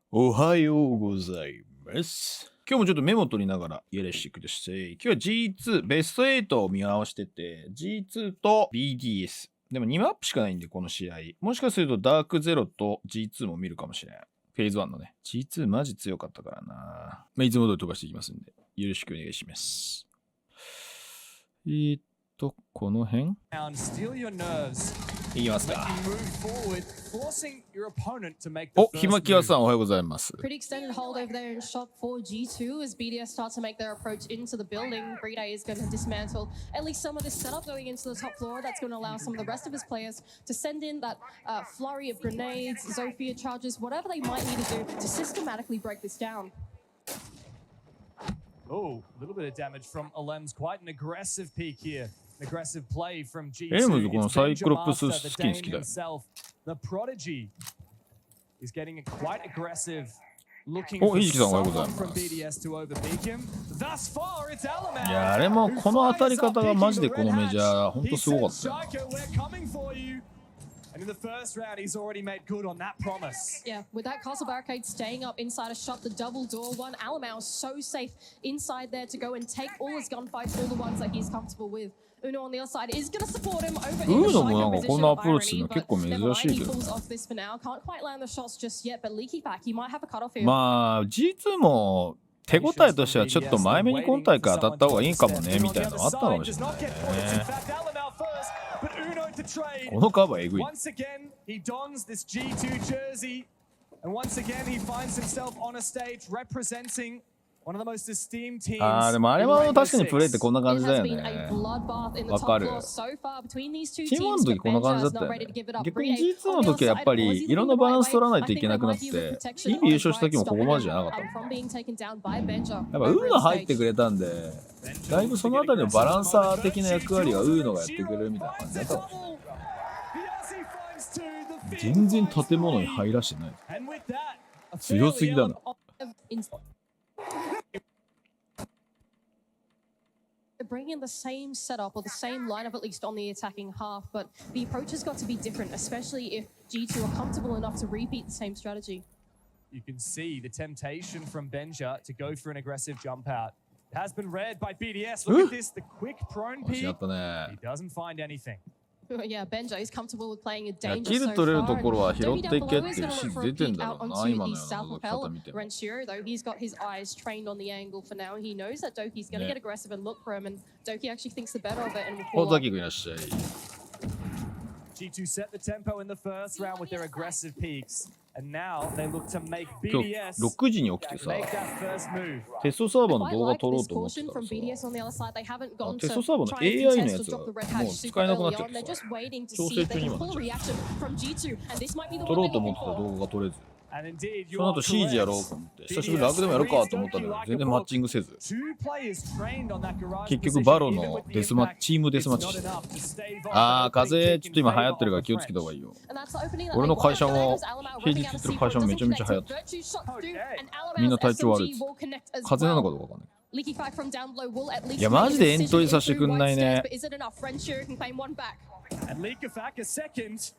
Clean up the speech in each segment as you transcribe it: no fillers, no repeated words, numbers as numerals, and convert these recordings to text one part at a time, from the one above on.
おはようございます。今日もちょっとメモ取りながらやらしてください。今日は G2 ベスト8を見合わせてて、G2 と BDS。でも2マップしかないんで、この試合。もしかするとダークゼロと G2 も見るかもしれん。フェーズ1のね。G2 マジ強かったからな。いつも通り飛ばしていきますんで、よろしくお願いします。この辺いきますか。お、ひまきわさんおはようございます。Pretty extended hold over there in shop for G2 as BDS start to make their approach into the building. Geekay is going to dismantle at least some of this setup going into the top floor. That's going to allow some of the rest of his players to send in that flurry of grenades, Zofia charges, whatever they might need to do to systematically break this down. Oh, a little bit of damage from Alem's. Quite an aggressive peak here. Aggressive play from G2. このサイクロプススキン好きだよ。The Prodigy is getting quite aggressive. Looking お、ひじきさんおはようございます。いや、あれもこの当たり方がマジでこのメジャーほんとすごかったよ。And in the first round, he's already made good on that promise. Yeah, with that castle barricade staying up inside a shot, the double door one, Alamau is so safe inside there to go and take all his gunfights, all the ones that he's comfortable with. Uno on the other side is going to support him over in the Psycho position of Irony, but never mind, he pulls off this for now. Can't quite land the shots just yet, but Leaky back, he might have a cutoff here. まあ G2 も手応えとしてはちょっと前目に今大会当たった方がいいかもねみたいなのあったかもしれないね。このカバーえぐい。Once again, he dons this G2 jersey, and once again he finds himself on a stage representing one of the most esteemed teams. ああ、でもあれは確かにプレイってこんな感じだよね。わかる。チーム1の時こんな感じだったよね。逆に G2 の時はやっぱりいろんなバランス取らないといけなくなって、インビ優勝した時もここまでじゃなかった。やっぱウーノ入ってくれたんで、だいぶそのあたりのバランサー的な役割はウーノがやってくれるみたいな感じだったかもしれない。全然建物に入らしてない。強すぎだな。They're bringing the same setup or the same lineup at least on the attacking half, but the approach has got to be different, especially if G2 are comfortable enough to repeat the same strategy. You can see the temptation from Benja to go for an aggressive jump out. It has been read by BDS. Look at this, the quick prone peek. He doesn't find anything. Yeah, Benja is comfortable with playing a danger キル so 取れる far. ところは拾っていけっていう Doki 指 down 示 below 出 is て going ん for だ a ろ peek う out な、今 onto の the よう south な動き lapel. 方見ても。Renshiro, though, he's got his eyes trained on the angle for now. He knows that Doki's going to get aggressive and look for him, and Doki actually thinks the better of it and will 大 pull 崎 up. 君いらっしゃい。G2 set the tempo in the first round with their aggressive peaks. And now they look to make 今日 BDS 6時に起きてさ、 make that first move. テストサーバーの Quite 動画 like 撮ろう this と思って caution たら from さ、 BDS on the other side. They haven't gone テス to トサーバーの try and AI のや contest つ or が drop the red もう hatch 使 super えなくなっ early ちゃ on. っ They're てさ、 just waiting to 調 see 整 if 中 they に can 今な pull っ a ちゃっ reaction from G2, and this might be て、 the 撮 one ろ they're うと思 looking ってた for. 動画が撮れず、 And indeed, そ you の are 後シージやろう correct. と思って、久しぶりにラグでもやるかと思ったんだけど、全然マッチングせず、 Two players trained on that garage 結局 position, バロ even の with the デスマッ impact, チ、チームデスマッ it's チ not して。 enough to stave off あー、 the 風 big ちょっ take と今 in 流行 favor ってるから of 気を the つけた方がいい French. よ。 And that's the opening that 俺 they の want. 会社 There も goes Alamau 平 ripping 日 out 行 a ってる会社 secret もめちゃめちゃ doesn't 流行って connect. る。 Virtue shot through, and みんな Alamau's 体調悪い SMG っつ will って。 connect as 風邪なの well. かどうかわかんない。Leaky fact from down below will at least いや、マジでエントリーさせてくんないね。 but is it enough? Renshiro can claim one back. And Leakafak a second.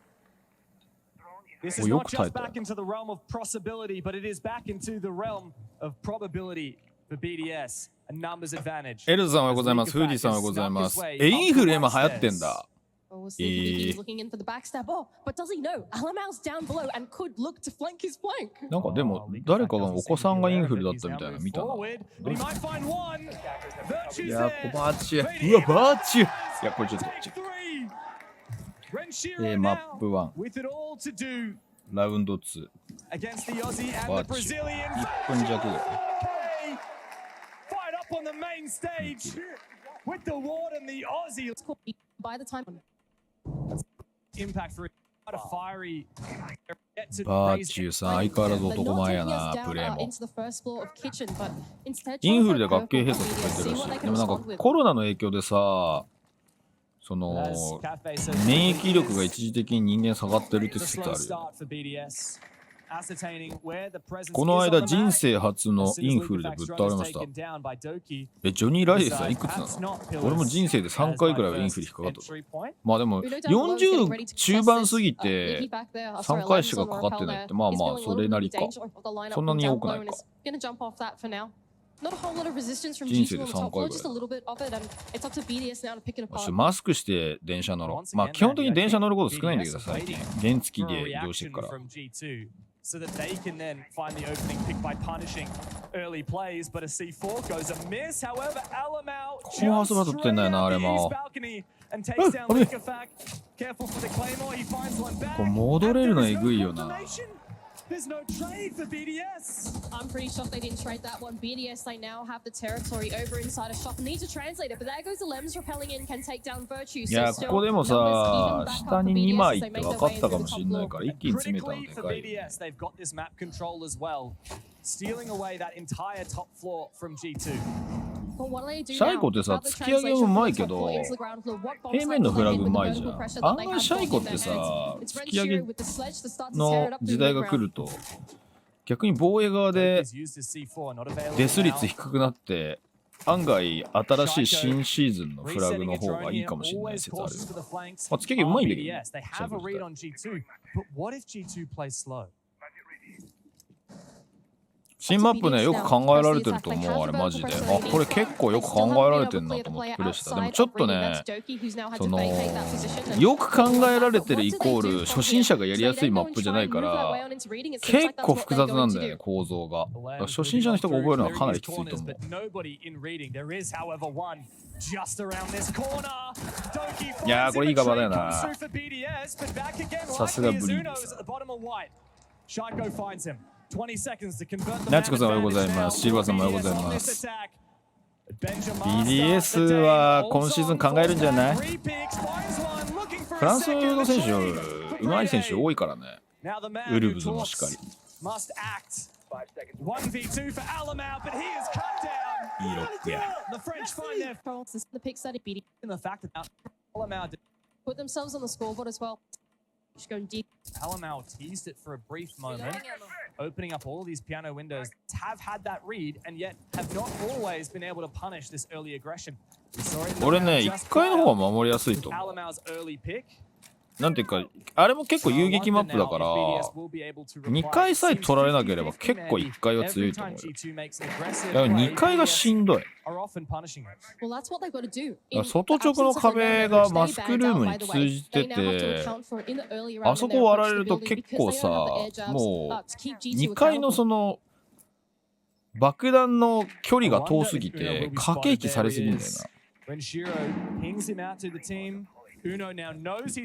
This is お、よ not く耐え just たよ。 back into the realm of possibility, but it is back into the realm of probability for BDS. A numbers advantage. エルズさんおはようございます。フーディさんおはようございます。インフル今流行ってんだ。 Oh, we'll see. He's looking in for the backstab. Oh, but does he know? Alamau's down below and could look to flank his flank. なんかでも誰かがお子さんがインフルだったみたいなの見たな。 But he might find one. いや、バーチュ。うわ、バーチュ。いや、これちょっと。マップ1、 With it all to do ラウンド2、 against the Aussie and バ the ーチュ。 Brazilians. 1分弱ぐらい。 Fight up on the main stage with the ward and the Aussie. By the time. Impact for a fiery. バーチュさん、相変わらず男前やな、プレーも。 into the first floor of kitchen, but instead インフルで学級閉鎖とか言ってるらしい。でもなんかコロナの影響でさ、その免疫力が一時的に人間下がってるって説あるよね。この間人生初のインフルでぶっ倒れました。ジョニー・ライデスはいくつなの？俺も人生で3回くらいはインフル引っかかったぞ。まあでも40中盤過ぎて3回しかかかってないって、まあまあそれなりか。そんなに多くないか。Not a whole lot of resistance from 人生 G2 で on 3 top 回 floor, ぐ just a らい。little bit of it, and it's up to BDS now to pick it apart. マスクして電車乗ろう。まあ基本的に電車乗ること少ないんだけど最近。原付で移動してるから。So that they can then find the opening pick by punishing early plays, but a C4 goes amiss. However, Alamau jumps straight up his balcony and takes down Kafe. Careful for the claymore, he finds one back. 戻れるのえぐいよな。There's no trade for BDS. I'm pretty shocked they didn't trade that one. BDS, they now have the territory over inside a shop. Need to translate it, but there goes the Lems repelling in, can take down Virtue. いや、ここでもさ、下に2枚って分かったかもしれないから、一気に詰めたのでかい。They've got this map control as well, stealing away that entire top floor from G2. シャイコってさ、突き上げもうまいけど、平面のフラグうまいじゃん。案外シャイコってさ、突き上げの時代が来ると、逆に防衛側でデス率低くなって、案外新しい新シーズンのフラグの方がいいかもしれない説ある。まあ、突き上げうまいんだけどね。新マップね、よく考えられてると思う、あれマジで。あ、これ結構よく考えられてんなと思ってプレイした。でもちょっとね、よく考えられてるイコール初心者がやりやすいマップじゃないから、結構複雑なんだよね、構造が。初心者の人が覚えるのはかなりきついと思う。いやー、これいいカバーだよな。さすがブリーです。ナチコさんおはようございます。シルバーさんもおはようございます。BDS は今シーズン考えるんじゃない？フランスの選手、うまい選手多いからね。ウルブズもしっかり。いいロックや。Alamau teased it for a brief moment, opening up all of these piano windows, have had that read, and yet have not always been able to punish this early aggression. 俺ね、1回の方が守りやすいと思う。なんていうか、あれも結構遊撃マップだから、2回さえ取られなければ結構1回は強いと思うよ。だから2回がしんどい。外直の壁がマスクルームに通じてて、あそこ割られると結構さ、もう2回のその爆弾の距離が遠すぎて駆け引きされすぎるんだよな。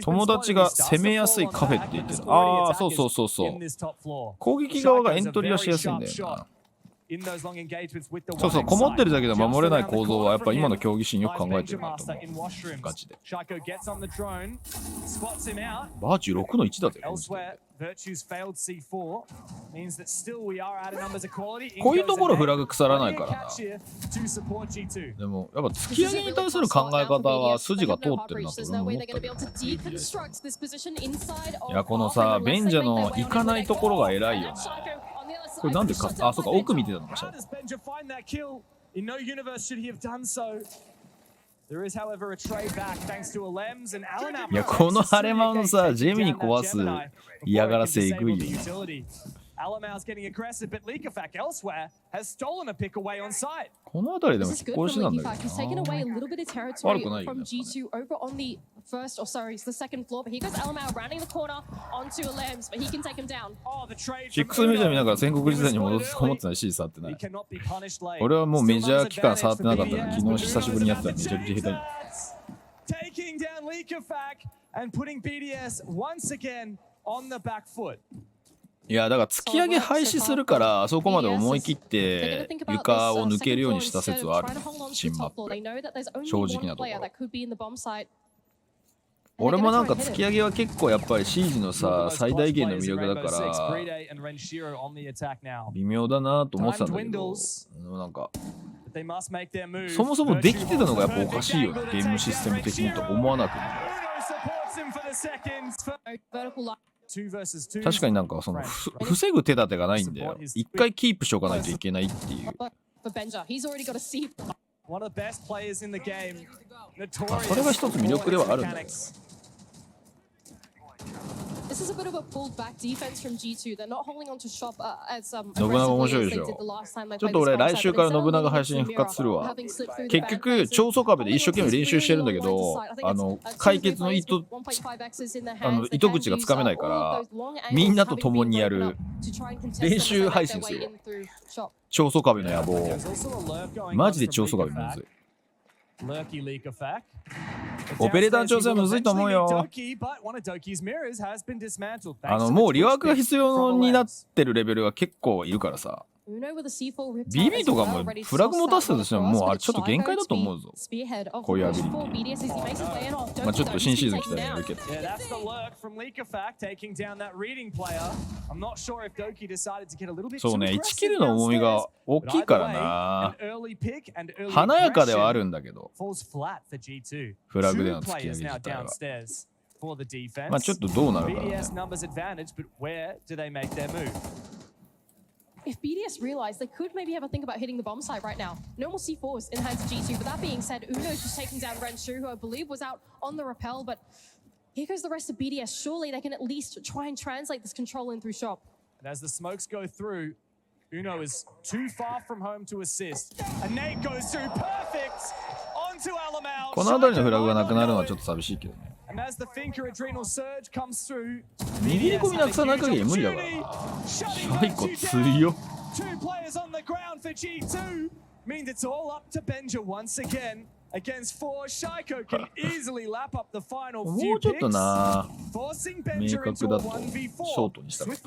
友達が攻めやすいカフェって言ってた。ああ、そうそうそうそう。攻撃側がエントリーはしやすいんだよな。そうそう、こもってるだけで守れない構造はやっぱ今の競技シーンよく考えてるなと思う。ガチで。バーチュー6の1だぜ。こういうところフラグ腐らないからな。でもやっぱ突き上げに対する考え方は筋が通ってるなと俺も思ったけど。いや、このさ、ベンジャの行かないところが偉いよね。これなんでか、あ、そうか、奥見てたのかしら。いや、このハレマのさ、ジェミに壊す嫌がらせえぐいよ。この辺りでも引っ越しなんだけどな。悪くないよね。First, or sorry, it's the second floor, but here goes Alamau rounding the corner onto a Lems, but he can take him down. 6ミジャー見ながら戦国時代に戻ってこもってないし、触ってない。俺はもうメジャー期間触ってなかったから、昨日久しぶりにやったらめちゃくちゃ下手に。Taking down Kafe and putting BDS once again on the back foot. いや、だから突き上げ廃止するからあそこまで思い切って床を抜けるようにした説はある。新マップ。正直なところ。俺もなんか突き上げは結構やっぱりシージのさ最大限の魅力だから微妙だなと思ってたんだけど、なんかそもそもできてたのがやっぱおかしいよね、ゲームシステム的にと思わなくても。確かになんかその防ぐ手立てがないんだよ。一回キープしとかないといけないっていう。それが一つ魅力ではあるんだよ。信長面白いでしょ。ちょっと俺来週から信長配信復活するわ。結局長宗壁で一生懸命練習してるんだけど、解決の糸口がつかめないからみんなと共にやる練習配信するわ。長宗壁の野望マジで長宗壁むずい。オペレーター調整はむずいと思うよ。もうリワークが必要になってるレベルが結構いるからさ。BB とかもフラグ持たせたとしてももうあれちょっと限界だと思うぞ。こういうアビリティ。まあちょっと新シーズン来たらやるけど。そうね、1キルの重みが大きいからな。華やかではあるんだけど、フラグでの突き上げ自体は。まあちょっとどうなるかな、ね。If BDS realized, they could maybe have a think about hitting the bomb site right now. No more C4s in the hands of G2. But that being said, Uno's just taking down Renshu, who I believe was out on the rappel. But here goes the rest of BDS. Surely they can at least try and translate this control in through shop. And as the smokes go through, Uno is too far from home to assist. And Nate goes through perfect onto Alamau. この辺りのフラグがなくなるのはちょっと寂しいけどね。握り込みなくさない限り無理だからな。シャイコ強っ。もうちょっとな明確だとショートにしたかった。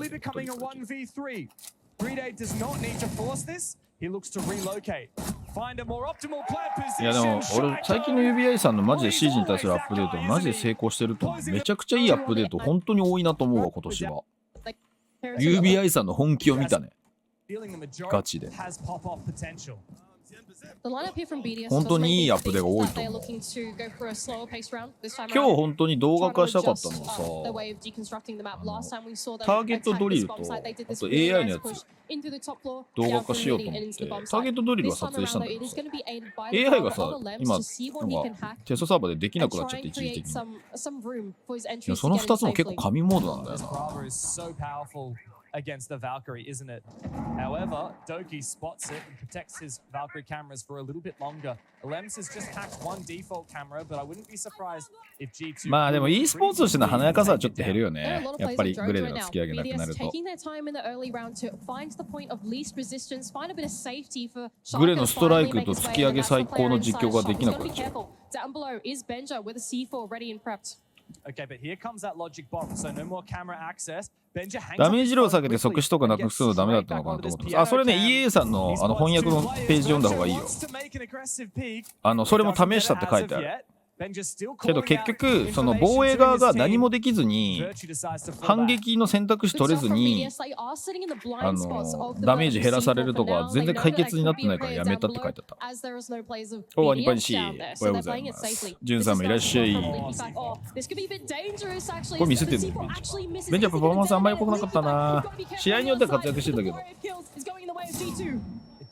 いやでも俺最近の UBI さんのマジで CG に対するアップデートマジで成功してると思う。めちゃくちゃいいアップデート本当に多いなと思うわ今年は。UBI さんの本気を見たね。ガチで。本当にいいアップデートが多いと思う。今日本当に動画化したかったのはさ、ターゲットドリルとあと AI のやつ動画化しようと思ってターゲットドリルは撮影したんだけどさ、 AI がさ今なんかテストサーバーでできなくなっちゃって一時的に。いやその2つも結構神モードなんだよな。Against the Valkyrie, isn't it? However, Doki spots it and protects his Valkyrie cameras for a little bit longer. Alems has just hacked one default camera, but I wouldn't be surprised if G2. まあでも e スポーツとしての華やかさはちょっと減るよね。やっぱりグレードの突き上げなくなると。グレーのストライクと突き上げ最高の実況ができなくなっちゃう。ダメージ量を下げて即死とかなくすのダメだったのかなと思ってます。あ、それね EA さんの翻訳のページ読んだ方がいいよ。それも試したって書いてある。けど結局その防衛側が何もできずに反撃の選択肢取れずにダメージ減らされるとか全然解決になってないからやめたって書いてあった。おアニパニシーおはようございます。ジュンさんもいらっしゃい。これ見せてるのベンチャーパフォーマンスあんまり良くなかったな。試合によっては活躍してたけど。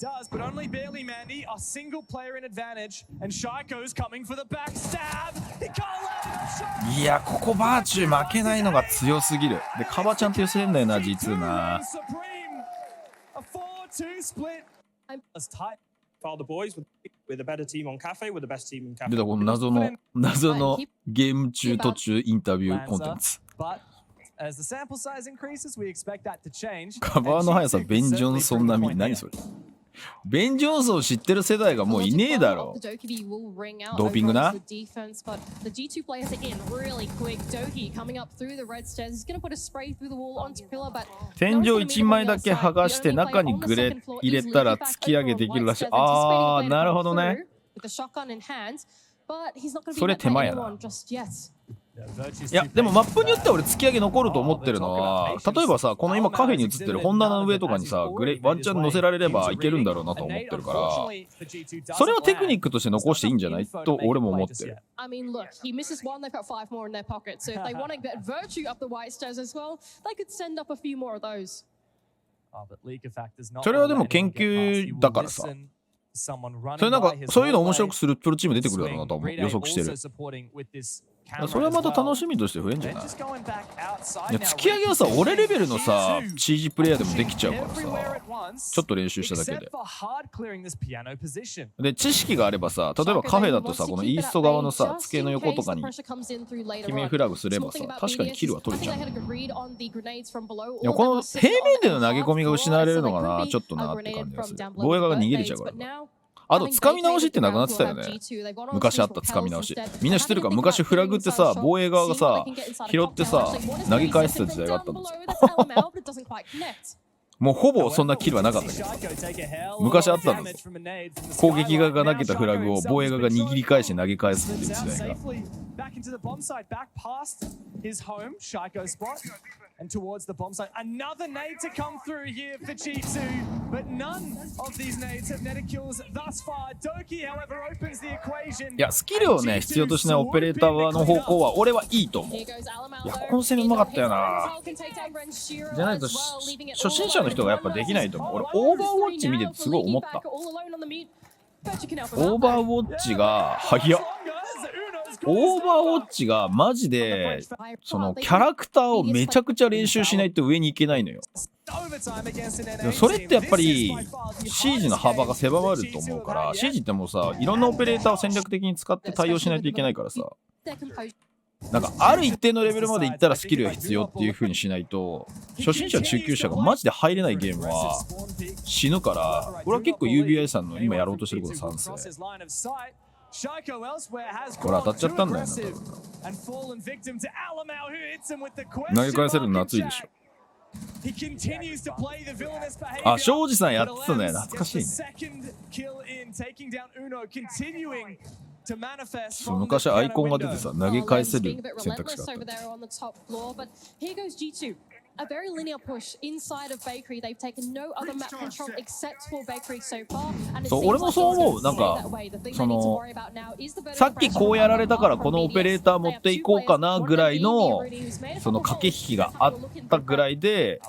Does, but only barely, Mandy. A single player in advantage, and Shaiko's coming for the backstab. He can't let it. いや、ここバーチュー負けないのが強すぎる。で、カバちゃんと寄せるんだよな、G2な。A 4-2 split. Follow the boys with a better team on Kafe, with the best team in Kafe. で、この謎のゲーム中途中インタビューコンテンツ。As the sample size increases, we expect that to change. カバーの速さ、ベン・ジョンソン並み。何それ。ベン・ジョンソンを知ってる世代がもういねえだろ。ドーピングな。天井1枚だけ剥がして中にグレ入れたら突き上げできるらしい。あー、なるほどね。それ手間やな。いやでもマップによっては俺突き上げ残ると思ってるのは、例えばさこの今カフェに映ってる本棚の上とかにさワンチャン乗せられればいけるんだろうなと思ってるから、それはテクニックとして残していいんじゃないと俺も思ってる。I mean, look, he misses one, they've got 5 more in their pocket. So if they want to get virtue up the white stairs as well, they could send up a few more of those. それはでも研究だからさ。それなんかそういうの面白くするプロチーム出てくるだろうなと思う、予測してる。それはまた楽しみとして増えんじゃない？いや突き上げはさ俺レベルのさ CG プレイヤーでもできちゃうからさ、ちょっと練習しただけで。で知識があればさ、例えばカフェだとさこのイースト側のさ机の横とかに決めフラグすればさ確かにキルは取れちゃう。いやこの平面での投げ込みが失われるのがなちょっとなって感じがする。防衛側が逃げれちゃうからな。あと掴み直しってなくなってたよね。昔あった掴み直しみんな知ってるか？昔フラグってさ防衛側がさ拾ってさ投げ返す時代があったんですよ。もうほぼそんなキルはなかったけど昔あったんですよ。攻撃側が投げたフラグを防衛側が握り返して投げ返すっていう時代が。And towards the bomb site, another nade to come through here for G2, but none of these nades have netted kills thus far. Doki, however, opens the equation. いやスキルをね必要としないオペレーターの方向は俺はいいと思う。いやこの戦うまかったよな。じゃないと初心者の人がやっぱできないと思う。俺オーバーウォッチ見ててすごい思った。オーバーウォッチが速っ。オーバーウォッチがマジでそのキャラクターをめちゃくちゃ練習しないと上に行けないのよ。でもそれってやっぱりシージの幅が狭まると思うから、シージってもうさいろんなオペレーターを戦略的に使って対応しないといけないからさ、なんかある一定のレベルまでいったらスキルが必要っていう風にしないと初心者中級者がマジで入れないゲームは死ぬから、俺は結構 UBI さんの今やろうとしてること賛成。これ当たっちゃったんだよな。投げ返せるの熱いでしょ。あ、庄司さんやってたね。懐かしいね。そう昔アイコンが出てさ投げ返せる選択肢があった。A very linear push inside of Bakery. They've taken no other map control except for Bakery so far. そう俺もそう思う。なんかそのさっきこうやられたからこのオペレーター持っていこうかなぐらいのその駆け引きがあったぐらいで、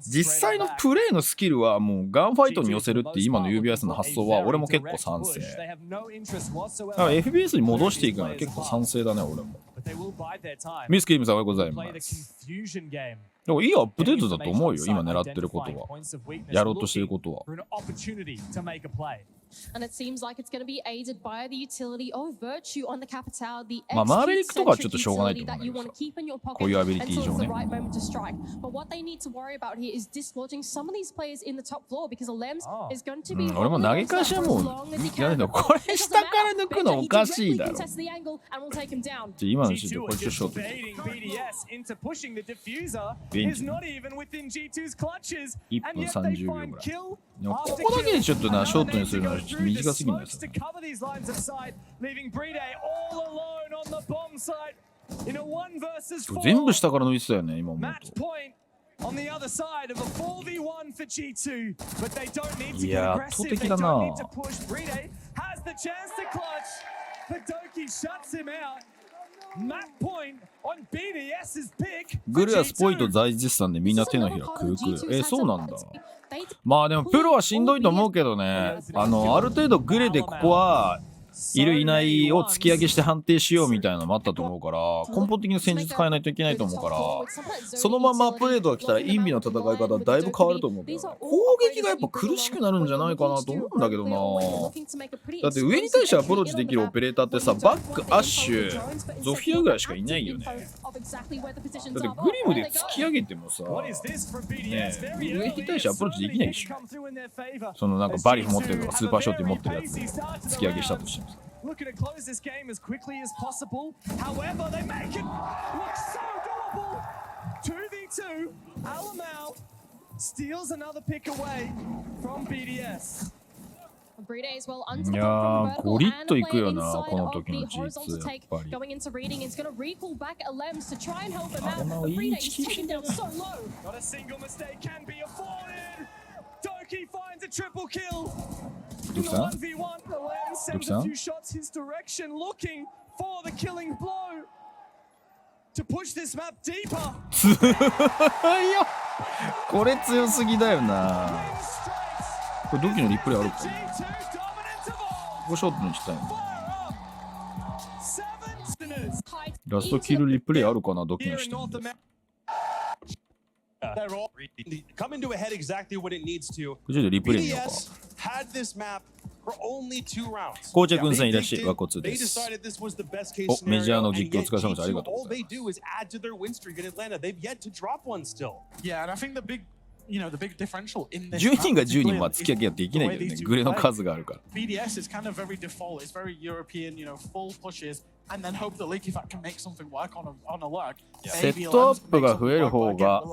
実際のプレーのスキルはもうガンファイトに寄せるって今の UBS の発想は俺も結構賛成。だから FBS に戻していくのは結構賛成だね俺も。ミスキームさんおはようございます。でもいいアップデートだと思うよ、今狙ってることは。やろうとしてることは。まあマーベリックとかはちょっとしょうがないと思うんだけどさ、こういうアビリティ上ね。俺も投げ返しはもうやるの、これ下から抜くのおかしいだろ。今のシーンでこれちょっとショートベンチ1分30秒ぐらい。でもここだけでちょっとなショートにするのはちょっと短すぎるんですよね。全部下から抜いてたよね今思うと。いや圧倒的だな。グルやスポイト大絶賛でみんな手のひらくるくる。そうなんだ。まあでもプロはしんどいと思うけどね。ある程度グレでここはいるいないを突き上げして判定しようみたいなのもあったと思うから、根本的に戦術変えないといけないと思うから、そのままアップデートが来たらインビの戦い方だいぶ変わると思うから、攻撃がやっぱ苦しくなるんじゃないかなと思うんだけどな。だって上に対してアプローチできるオペレーターってさ、バック、アッシュ、ゾフィアぐらいしかいないよね。だってグリムで突き上げてもさ、ね、上に対してアプローチできないでしょ。そのなんかバリフ持ってるとかスーパーショット持ってるやつで突き上げしたとしてもさ。Looking to close this game as quickly as possible. However, they make it look so doable. 2v2. Alamau steals another pick away from BDS. Brede as well. いやー、ゴリッといくよな、この時の G2 やっぱり。 Going into reading, it's going to recall back at Lems to try and help him out. でも But い Brede い is taken down so low. Not a single mistake can be afforded. Doki finds a triple kill. In the 1v1, the Lamb sends a few shots his direction, looking for the killing blow to push this map deeper. いや、これ強すぎだよな。これドキのリプレイあるかな。5ショットにしたいの。ラストキルリプレイあるかな、ドキの人。They're all coming to a head exactly what it needs to. これでリプレイ見ようか。 BDS had this map for only 2 rounds. 紅茶君さんいらっしゃい、和骨 They です。 decided this was the best case お、メジャー scenario. の And 実況お yet 疲れ様です。ありが G2, とうご all ざい they ます。 do is add to their win streak in Atlanta. They've yet to drop one still. Yeah, and I think the big differential in this 10人が10 map 人 is は付き合いはできないけどね。グレの数があるから。 BDS is kind of very default. It's very European, full pushes, and then hope that Leaky Fat can make something work on a lurk. セットアップが増える方が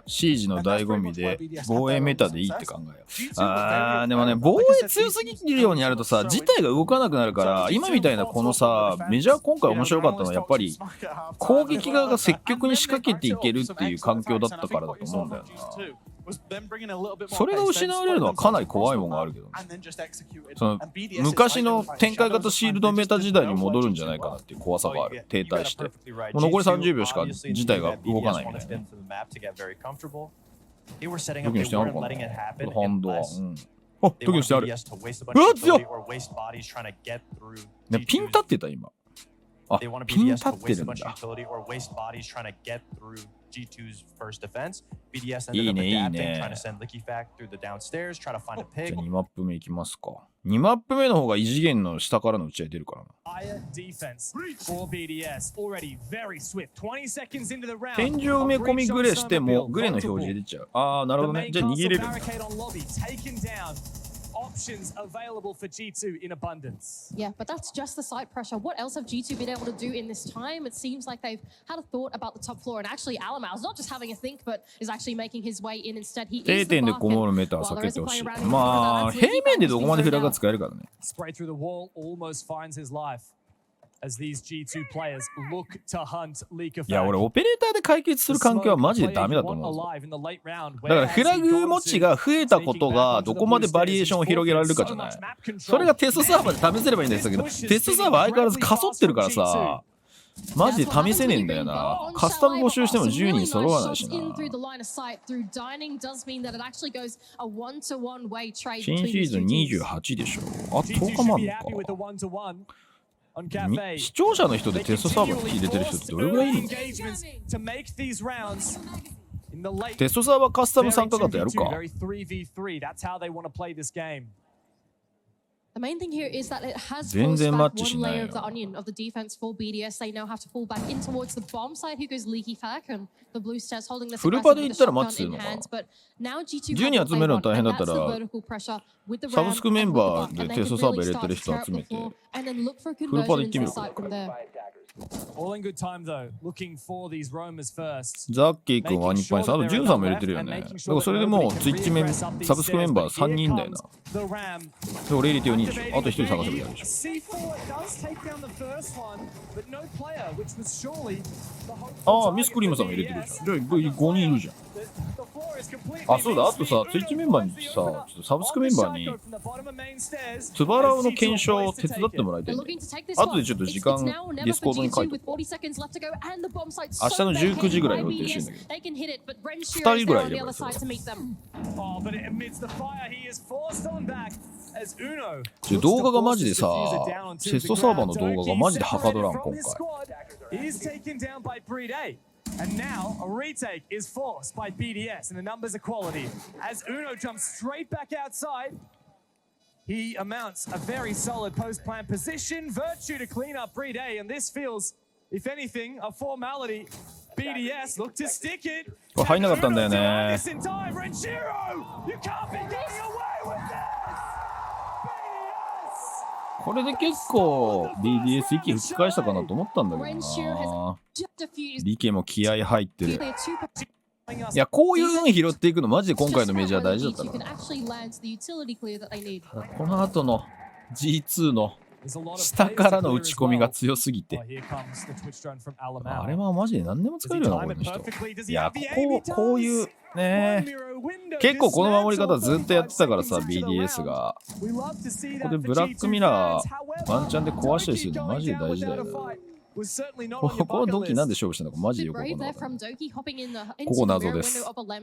シージの醍醐味で防衛メタでいいって考えよう。あーでもね、防衛強すぎるようにやるとさ、自体が動かなくなるから、今みたいなこのさ、メジャー今回面白かったのはやっぱり攻撃側が積極に仕掛けていけるっていう環境だったからだと思うんだよな。それが失われるのはかなり怖いものがあるけどね。その昔の展開型シールドメタ時代に戻るんじゃないかなっていう怖さがある。停滞して。もう残り30秒しか自体が動かないみたいな。時にしてあるかな。ハンドは。あ、時にしてある。うわ、強っ！ね、ピン立ってた今。あ、ピン立ってるんだ。いいね、いいね。じゃあ2マップ目いきますか。2マップ目の方が異次元の下からの打ち合い出るからな。天井埋め込みグレしてもグレの表示出ちゃう。あー、なるほどね。じゃあ逃げれる。Options available for G2 in abundance. Yeah, but that's just the site pressure. What else have G2 been able to do in this time? It seems like they've had a thought about the top floor, and actually Alamao's not just having a think, but is actually making his way in instead. He is 定点でこもるメーター避けてほしい。まあ、平面でどこまでフラが使えるからね。Spray through the wall almost finds his life. As these G2 players look to hunt Leaker. いや、俺オペレーターで解決する環境はマジでダメだと思う。だからフラグ持ちが増えたことがどこまでバリエーションを広げられるかじゃない。それがテストサーバーで試せればいいんですけど、テストサーバー相変わらずかそってるからさ、マジで試せねえんだよな。カスタム募集しても10人揃わないしな。新シーズン28でしょ。あ、10日もあるのか。視聴者の人でテストサーバー入れてる人ってどれぐらいいるの？テストサーバーカスタム参加型やるか。The main thing here is that it has 全 forced 然マッ back チし one ない layer よ。 of the onion of the defense for BDS. They now have to fall back in towards the bomb side. Who goes Leaky Fack and the blue stairs holding this フルパ aggressive で with 行 the ったらマッ shotgun チする in のかな。 hands. But now G2 10人集めるの大変だったら and that's the vertical pressure with the サブスクメンバー ramp で and they テスト could サーバー really 入れてる start 人 to 集め tear up て the floor and then look for a フルパで conversion 行ってみ into る the か。 site from there. All in good time though, looking for these roamers first. ザッキー君は日本にさん、あとジュンさんも入れてるよね。だからそれでもうツイッチメンサブスクメンバー3人だよな。で俺入れて4人でしょ。あと1人探せばいいでしょ。ああ、ミスクリームさんも入れてるじゃん。じゃあ5人いるじゃん。あ、そうだ。あとさ、ツイッチメンバーにさ、ちょっとサブスクメンバーにツバラオの検証を手伝ってもらいたいんだよ。後でちょっと時間ディスコードに書いておこう。明日の19時ぐらい予定してんだけど。2人ぐらいいればいいそれ。動画がマジでさ、テストサーバーの動画がマジではかどらん、今回。And now a retake is forced by BDS, and the numbers are quality. As Uno jumps straight back outside, he amounts a very solid post-plan position. Virtue to clean up Brede, and this feels, if anything, a formality. BDS look to stick it. これ入んなかったんだよね。This in time, Renshiro, you can't be getting away with this. これで結構 BDS 息吹き返したかなと思ったんだけどな。リケも気合入ってる。いや、こういう運拾っていくのマジで今回のメジャー大事だったからな。この後の G2 の下からの打ち込みが強すぎて、あれはマジで何でも使えるよな、この人。いや、こういうね、結構この守り方ずっとやってたからさ、BDS が。ここでブラックミラーワンチャンで壊したりするのマジで大事だよね。このドキなんで勝負したのかマジでよくわかんない。ここ謎です。なんか今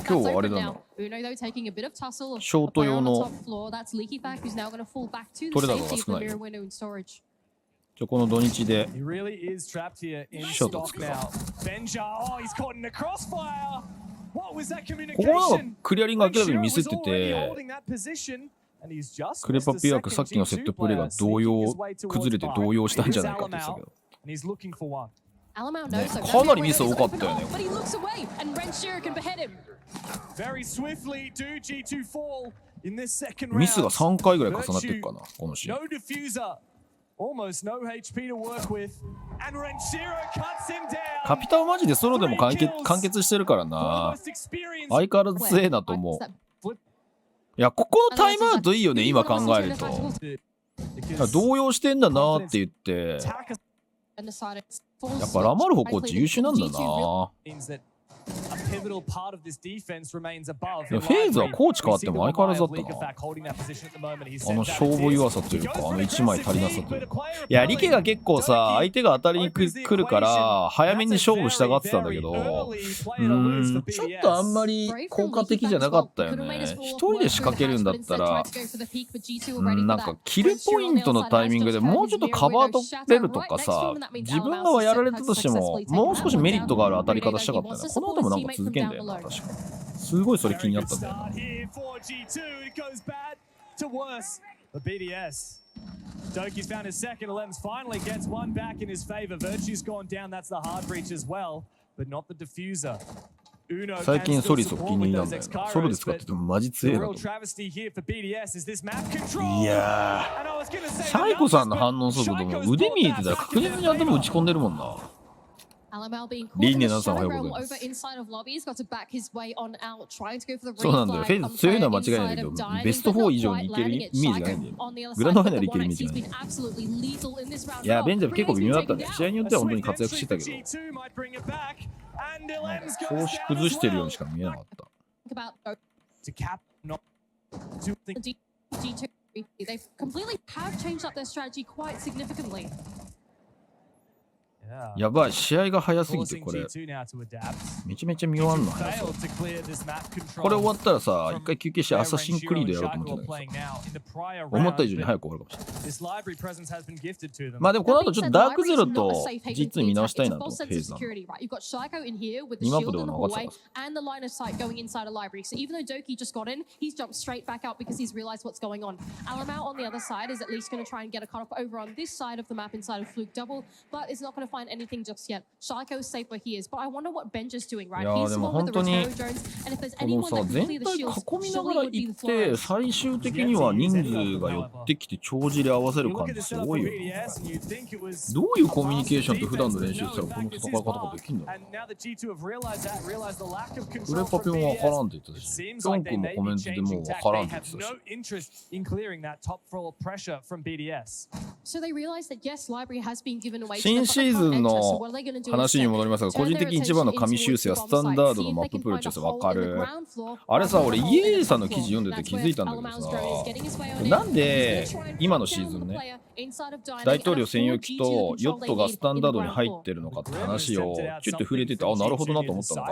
日はあれだな。ショート用の取れ高が少ないよ。この土日でショート作ろう。ここはなんかクリアリング明らかにミスってて、クレパピアクさっきのセットプレーが崩れて動揺したんじゃないかって言ってたけど。ね、かなりミス多かったよね。ミスが3回ぐらい重なってるかな、このシーン。カピタはマジでソロでも完結してるからな。相変わらず強えなと思う。いや、ここのタイムアウトいいよね、今考えると。動揺してんだなって言って。やっぱラマルホコーチ優秀なんだな。フェーズはコーチ変わっても相変わらずだったな。勝負弱さというか、1枚足りなさというか。いや、リケが結構さ、相手が当たりに来るから早めに勝負したがってたんだけど、ちょっとあんまり効果的じゃなかったよね。一人で仕掛けるんだったら、なんかキルポイントのタイミングでもうちょっとカバー取れるとかさ、自分がやられたとしてももう少しメリットがある当たり方したかったよね。このでもなんか続けんだよな、確か。すごいそれ気になったんだよな。最近ソリスお気に入りなんだよな。ソロで使っててもマジ強えなと。いやー、サイコさんの反応速度も腕見えてたら確実に頭打ち込んでるもんな。リンネナさんおはようございます。そうなんだよ。フェイズ強いのは間違いないけど、ベスト4以上にいけるイメージがないんだよ。グランドファイナルいけるイメージがない。いや、ベンジャム結構微妙だったね。試合によっては本当に活躍してたけど、調子崩してるようにしか見えなかった。やばい、試合が早すぎてこれめちゃめちゃ見終わんの早そう。これ終わったらさ、一回休憩してアサシンクリードやろうと思ってたけどさ、思った以上に早く終わるかもしれない。まあでもこの後ちょっとダークゼロと実に見直したいなと、フェーズなの。2マップでも分かってた。anything just yet. Sharko is safe where he is, but I wonder what Benj is doing, right? いやでも本当にこのさ、全体囲みながら行って最終的には人数が寄ってきて帳尻合わせる感じすごいよな。どういうコミュニケーションと普段の練習したらこの戦い方ができるんだろう。クレパピョンは分からんって言ってたし、ピョン君もコメントでもう分からんって言ってたし。新シーズンの話に戻りますが、個人的に一番の神修正はスタンダードのマッププロ調整。わかる。あれさ、俺イエーさんの記事読んでて気づいたんだけどさ、なんで今のシーズンね、大統領専用機とヨットがスタンダードに入ってるのかって話をちょっと触れてて、あ、なるほどなと思ったのが、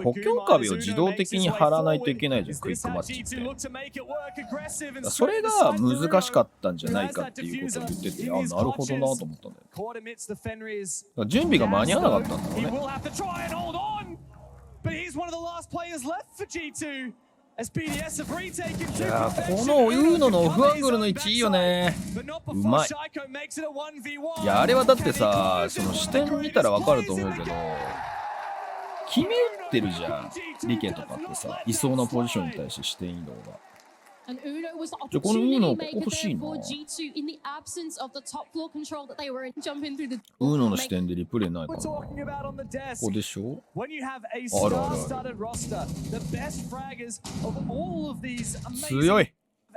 補強壁を自動的に張らないといけないじゃん、クイックマッチって。それが難しかったんじゃないかっていうことを言ってて、あ、なるほどなと思ったんだよ。準備が間に合わなかったんだろうね。いやー、このウーノのオフアングルの位置いいよね。うまい。いや、あれはだってさ、その視点見たらわかると思うけど、決め打ってるじゃん、リケとかってさ、いそうなポジションに対して視点移動が。And Uno was the じゃあこの Uno opportunity ここ maker 欲しい there な。 for G2 in the absence of the top floor control that they were in. Jump in through the ウーノの視点でリプレイないか We're な。 talking about on the こ desk. こでしょ When you have a Ora. star-studded roster, the best fraggers of all of these 強 amazing い。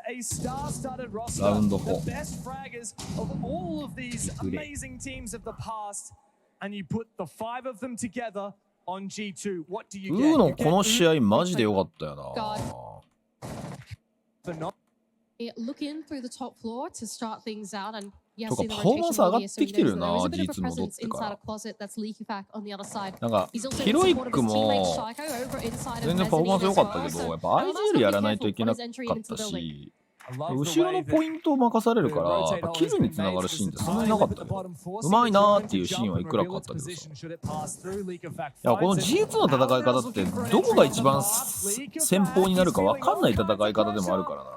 a star-studded roster, Round the the hole. best fraggers of all of these amazing teams of the past, and you put the 5 of them together on G2. What do you ウ get? ー You ノ get この試合マジで良かったよ the not look in through the top floor to start things out. And yes, とか see the パフォーマン rotation ス上が earlier, っ so て he きてる knows よ that there な、 is a bit of a G2 戻っ presence てか inside ら a。closet that's leaky back on the other side. なんか He's also ヒ in ロイッ support of ク his も teammate Shiko over inside 全 of 然パフォーマンス Mezzanine 良 as かった well. けど、 So やっぱ IGL やらないといけなか Alama's っ gotta be careful for his entry into た the building. し、 I love the 後ろの way ポイントを任されるから、やっぱキルにつながるシーンってそんなになかったけど、うまいなーっていうシーンはいくらかあったけどさ。いや、この G2 の戦い方ってどこが一番先鋒になるか分かんない戦い方でもあるからな。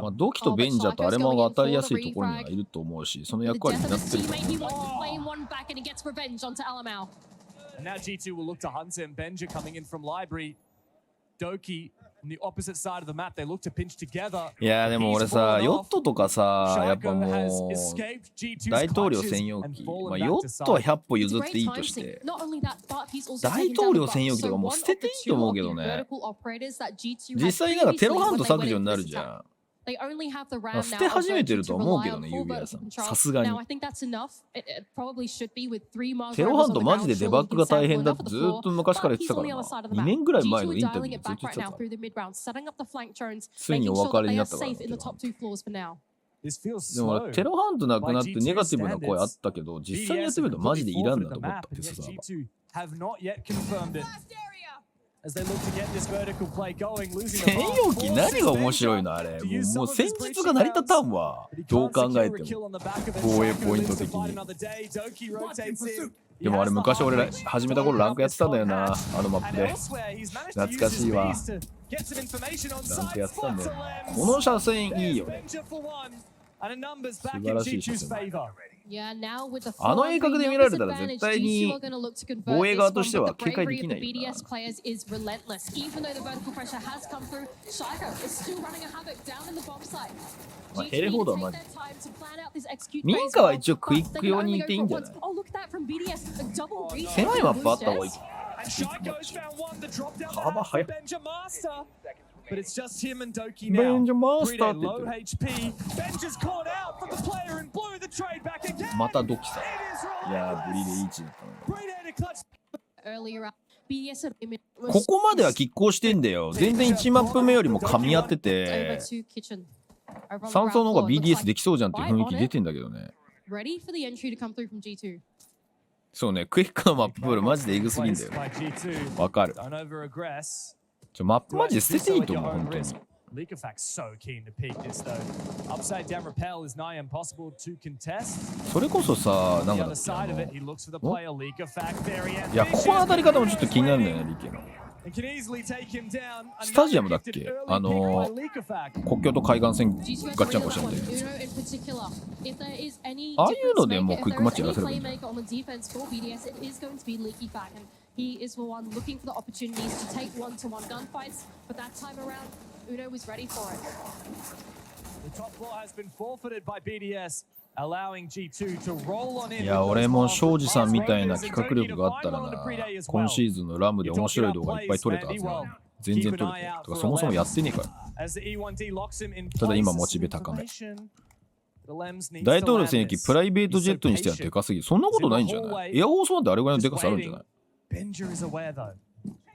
まあ、ドキとベンジャーとアレマが当たりやすいところにはいると思うし、その The 役割 death にな of っ his てると teammate, 思 he う。 wants to claim one back and he gets revenge onto Alamau. And now G2 will look to hunt him. Benja coming in from library. Doki on the opposite side of the map. They look to pinch together. いやでも俺さ、ヨットとかさ、やっぱも Shiko う has escaped G2's 大統領 clutches 専用 and 機、 fallen まあ、 back ヨ to ットは side. 100歩 It's 譲 a っていい great と time し sync. て、 Not only that, but he's also 大 taken 統 down 領 the 専用 buff. 機と So かもう one 捨て of て the いいと two 思うけ of ど the ね。 vertical operators that G2 実 had 際なんかテロ previously ハン when ト they 削 went 除 into になる this じゃ attack. ん。 They only have the round 捨 now て of 始めてる Virtue と to 思うけ rely ど on ね、 full ユビア vertical さん。 control. さすがに Now I think that's enough. It probably should be with 3 Mars テロハ rovers ン on ト the マジ ground. でデ Surely バ he ッグが can 大 sample 変だっ enough て of ず the ーっ floor. と昔から言って But たか he's ら on the な。 other side of the 2 map. 年ぐらい前の G2 イン are タビュ dialing ー it でずっ back と言 right ってた now から。 through the mid round, setting up the flank drones, ついに making お sure 別 that れに they な are ったから safe in the top 2 floors for now. This feels でも slow. 俺テロハントなくなってネガティブな声あったけど、実際にやってみるとマジでいらんなと思ったってさ。 G2 have not yet confirmed it. As they look to get this vertical play going, losing 専用機何が面白いのあれ。もう戦術が成り立たんわ。どう考えても。防衛ポイント的に。でもあれ昔俺ら始めた頃ランクやってたんだよな、あのマップで。懐かしいわ。ランクやってたんだよな。この車線いいよね。素晴らしい車線。あの鋭角で見られたら絶対に防衛側としては警戒できないよな。まあ、ヘレフォードはマジ。民家は一応クイック用にいていいんじゃない？狭いマップあった方がいい。幅早っ。But it's just him and Doki ベン now. ジャマスター Pretty って言 low ってる。 HP. Benja's caught out from the player and blew the trade back again. またドキさ。 It is いや Rollins. ー、ブリでいいチームだったの。 Great air to clutch. ここまでは拮抗してんだよ。全然1マップ目よりも噛み合ってて、3層の方が BDS できそうじゃんっていう雰囲気出てんだけどね。そうね、クイックのマッププールマジでエグすぎんだよ。 By G2. わかる。 Don't over-aggress. マップマジで捨てていいと思う、本当に。 Likafak's so keen to peek this though. Upside down rappel is nigh impossible to contest. それこそさ、なん The かだ other って side of it, he looks for the player. Likafak very ambitious. いや、ここの当たり方もちょっと気になるんだよね、リケの。 And can easily take him down. スタジアムだっけ？ Another gifted early pick by Likafak. 国境と海岸線ガッチャンコしちゃって。ああいうのでもうクイックマッチやらせればいいんだよ。He is the one looking for the opportunities to take one-to-one gunfights, but that time around, Uno was ready for it. The top floor has been forfeited by BDS, allowing G2 to roll on in. いや、俺も庄司さんみたいな企画力があったらな、今シーズンのラムで面白い動画いっぱい撮れたはずだ。全然撮れてない。とかそもそもやってねえから。 As the E1D locks him in ただ place, 今モチベ高め。 The Lems needs 大 to 統領 land 専用機 this. プライベートジェットにしてはでかすぎる。そんなことないんじゃない？エアホースなんてあれぐらいのでかさあるんじゃない？ Benja is aware though.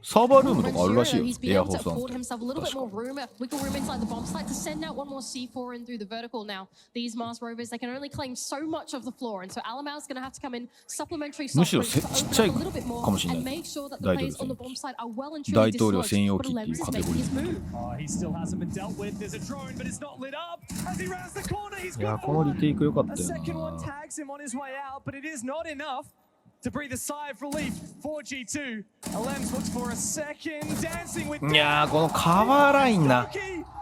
サーバールームとかあるらしいよ。 He's been エア able ホー to スなん afford て。 himself a little bit more room, wiggle room inside the bomb site to send out one more C4 in through the vertical now. These Mars rovers, they can only claim so much of the floor, and so Alamau's going to have to come in supplementary むしろ soft ちっちゃい a little bit more かもしれ and ない。 make sure that the 大 players 統 on 領 the bomb site are well and 大 truly 統領 dislodged. 専用 But 機っていう Alems is カテゴ making リ his ー。 move. He still hasn't been dealt with. There's a drone, but it's not lit up. As he rounds the corner, he's いや、 got このリテイク良かっ a たよ second one な。 tags him on his way out, but it is not enough to breathe a sigh of relief for G2. Alems looks for a second, dancing with いやー、このカバーラインな。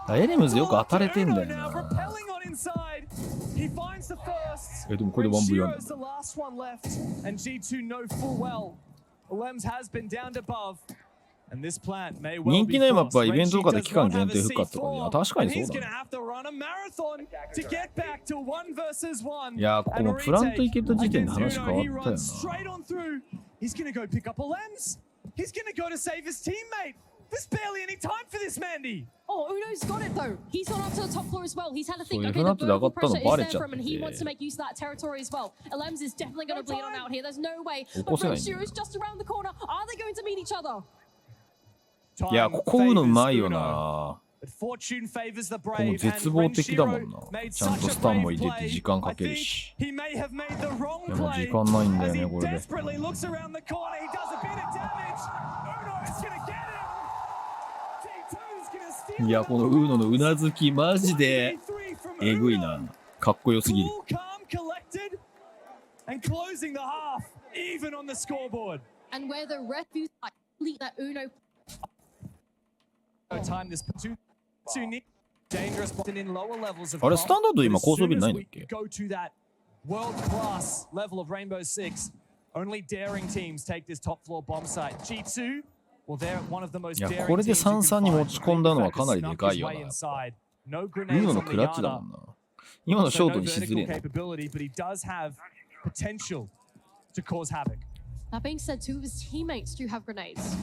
エレムズよく当たれてんだよ now な。 propelling on inside. He finds the first. でもこれでワンブリやんだ Shiro is the last one left, and G2 know full well. Alems has been downed above, 人気のマップはイベントとかで期間限定復活とかで、確かにそうだね。いやー、ここもプラント行けた時点で話変わったよな。There's barely any time for this, Mandy. Oh, Uno's got it though. He's gone up to the top floor as well. He's had to think, So okay, you the have to vertical look up pressure the is there bar from him, and he wants to make use of that territory as well. Elems is definitely going to bleed on out here. There's no way. But Brochure is just around the corner. Are they going to meet each other? いや、ここうのうまいよな。 Fortune favors the この brave, 絶 and 望 when 的だもん Shiro な。 made ちゃんと such ス a タンも brave 入れて play, 時間か I ける think し。 he may have made the wrong でも時 play 間ないんだよ as ね、 he これで。 desperately looks around the corner. He does a bit of damage. Uno is gonna get him. G2 is gonna steal いや、このウーノのうなずき、マジでえぐいな。かっこよすぎる。 Cool, calm, collected, and closing the half, even on the scoreboard. And where the refuse complete that Uno. Time this too near. Dangerous button in lower levels of あれ、スタンダード今高層ビルないんだっけ？ go to that world class level of Rainbow Six. Only daring teams take this top floor bomb site. G2, well, they're one of the most いや、 daring これで teams you can 3-3に find. 持ち込んだのは Rainbow かなり snuck でか his いよ way な。 inside. No ウー grenades ノ on の the クラッチだ Yana. もんな。今のショ So ート no にしづ vertical れえな。 capability, but he does have potential to cause havoc. That being said, two of his teammates do have grenades.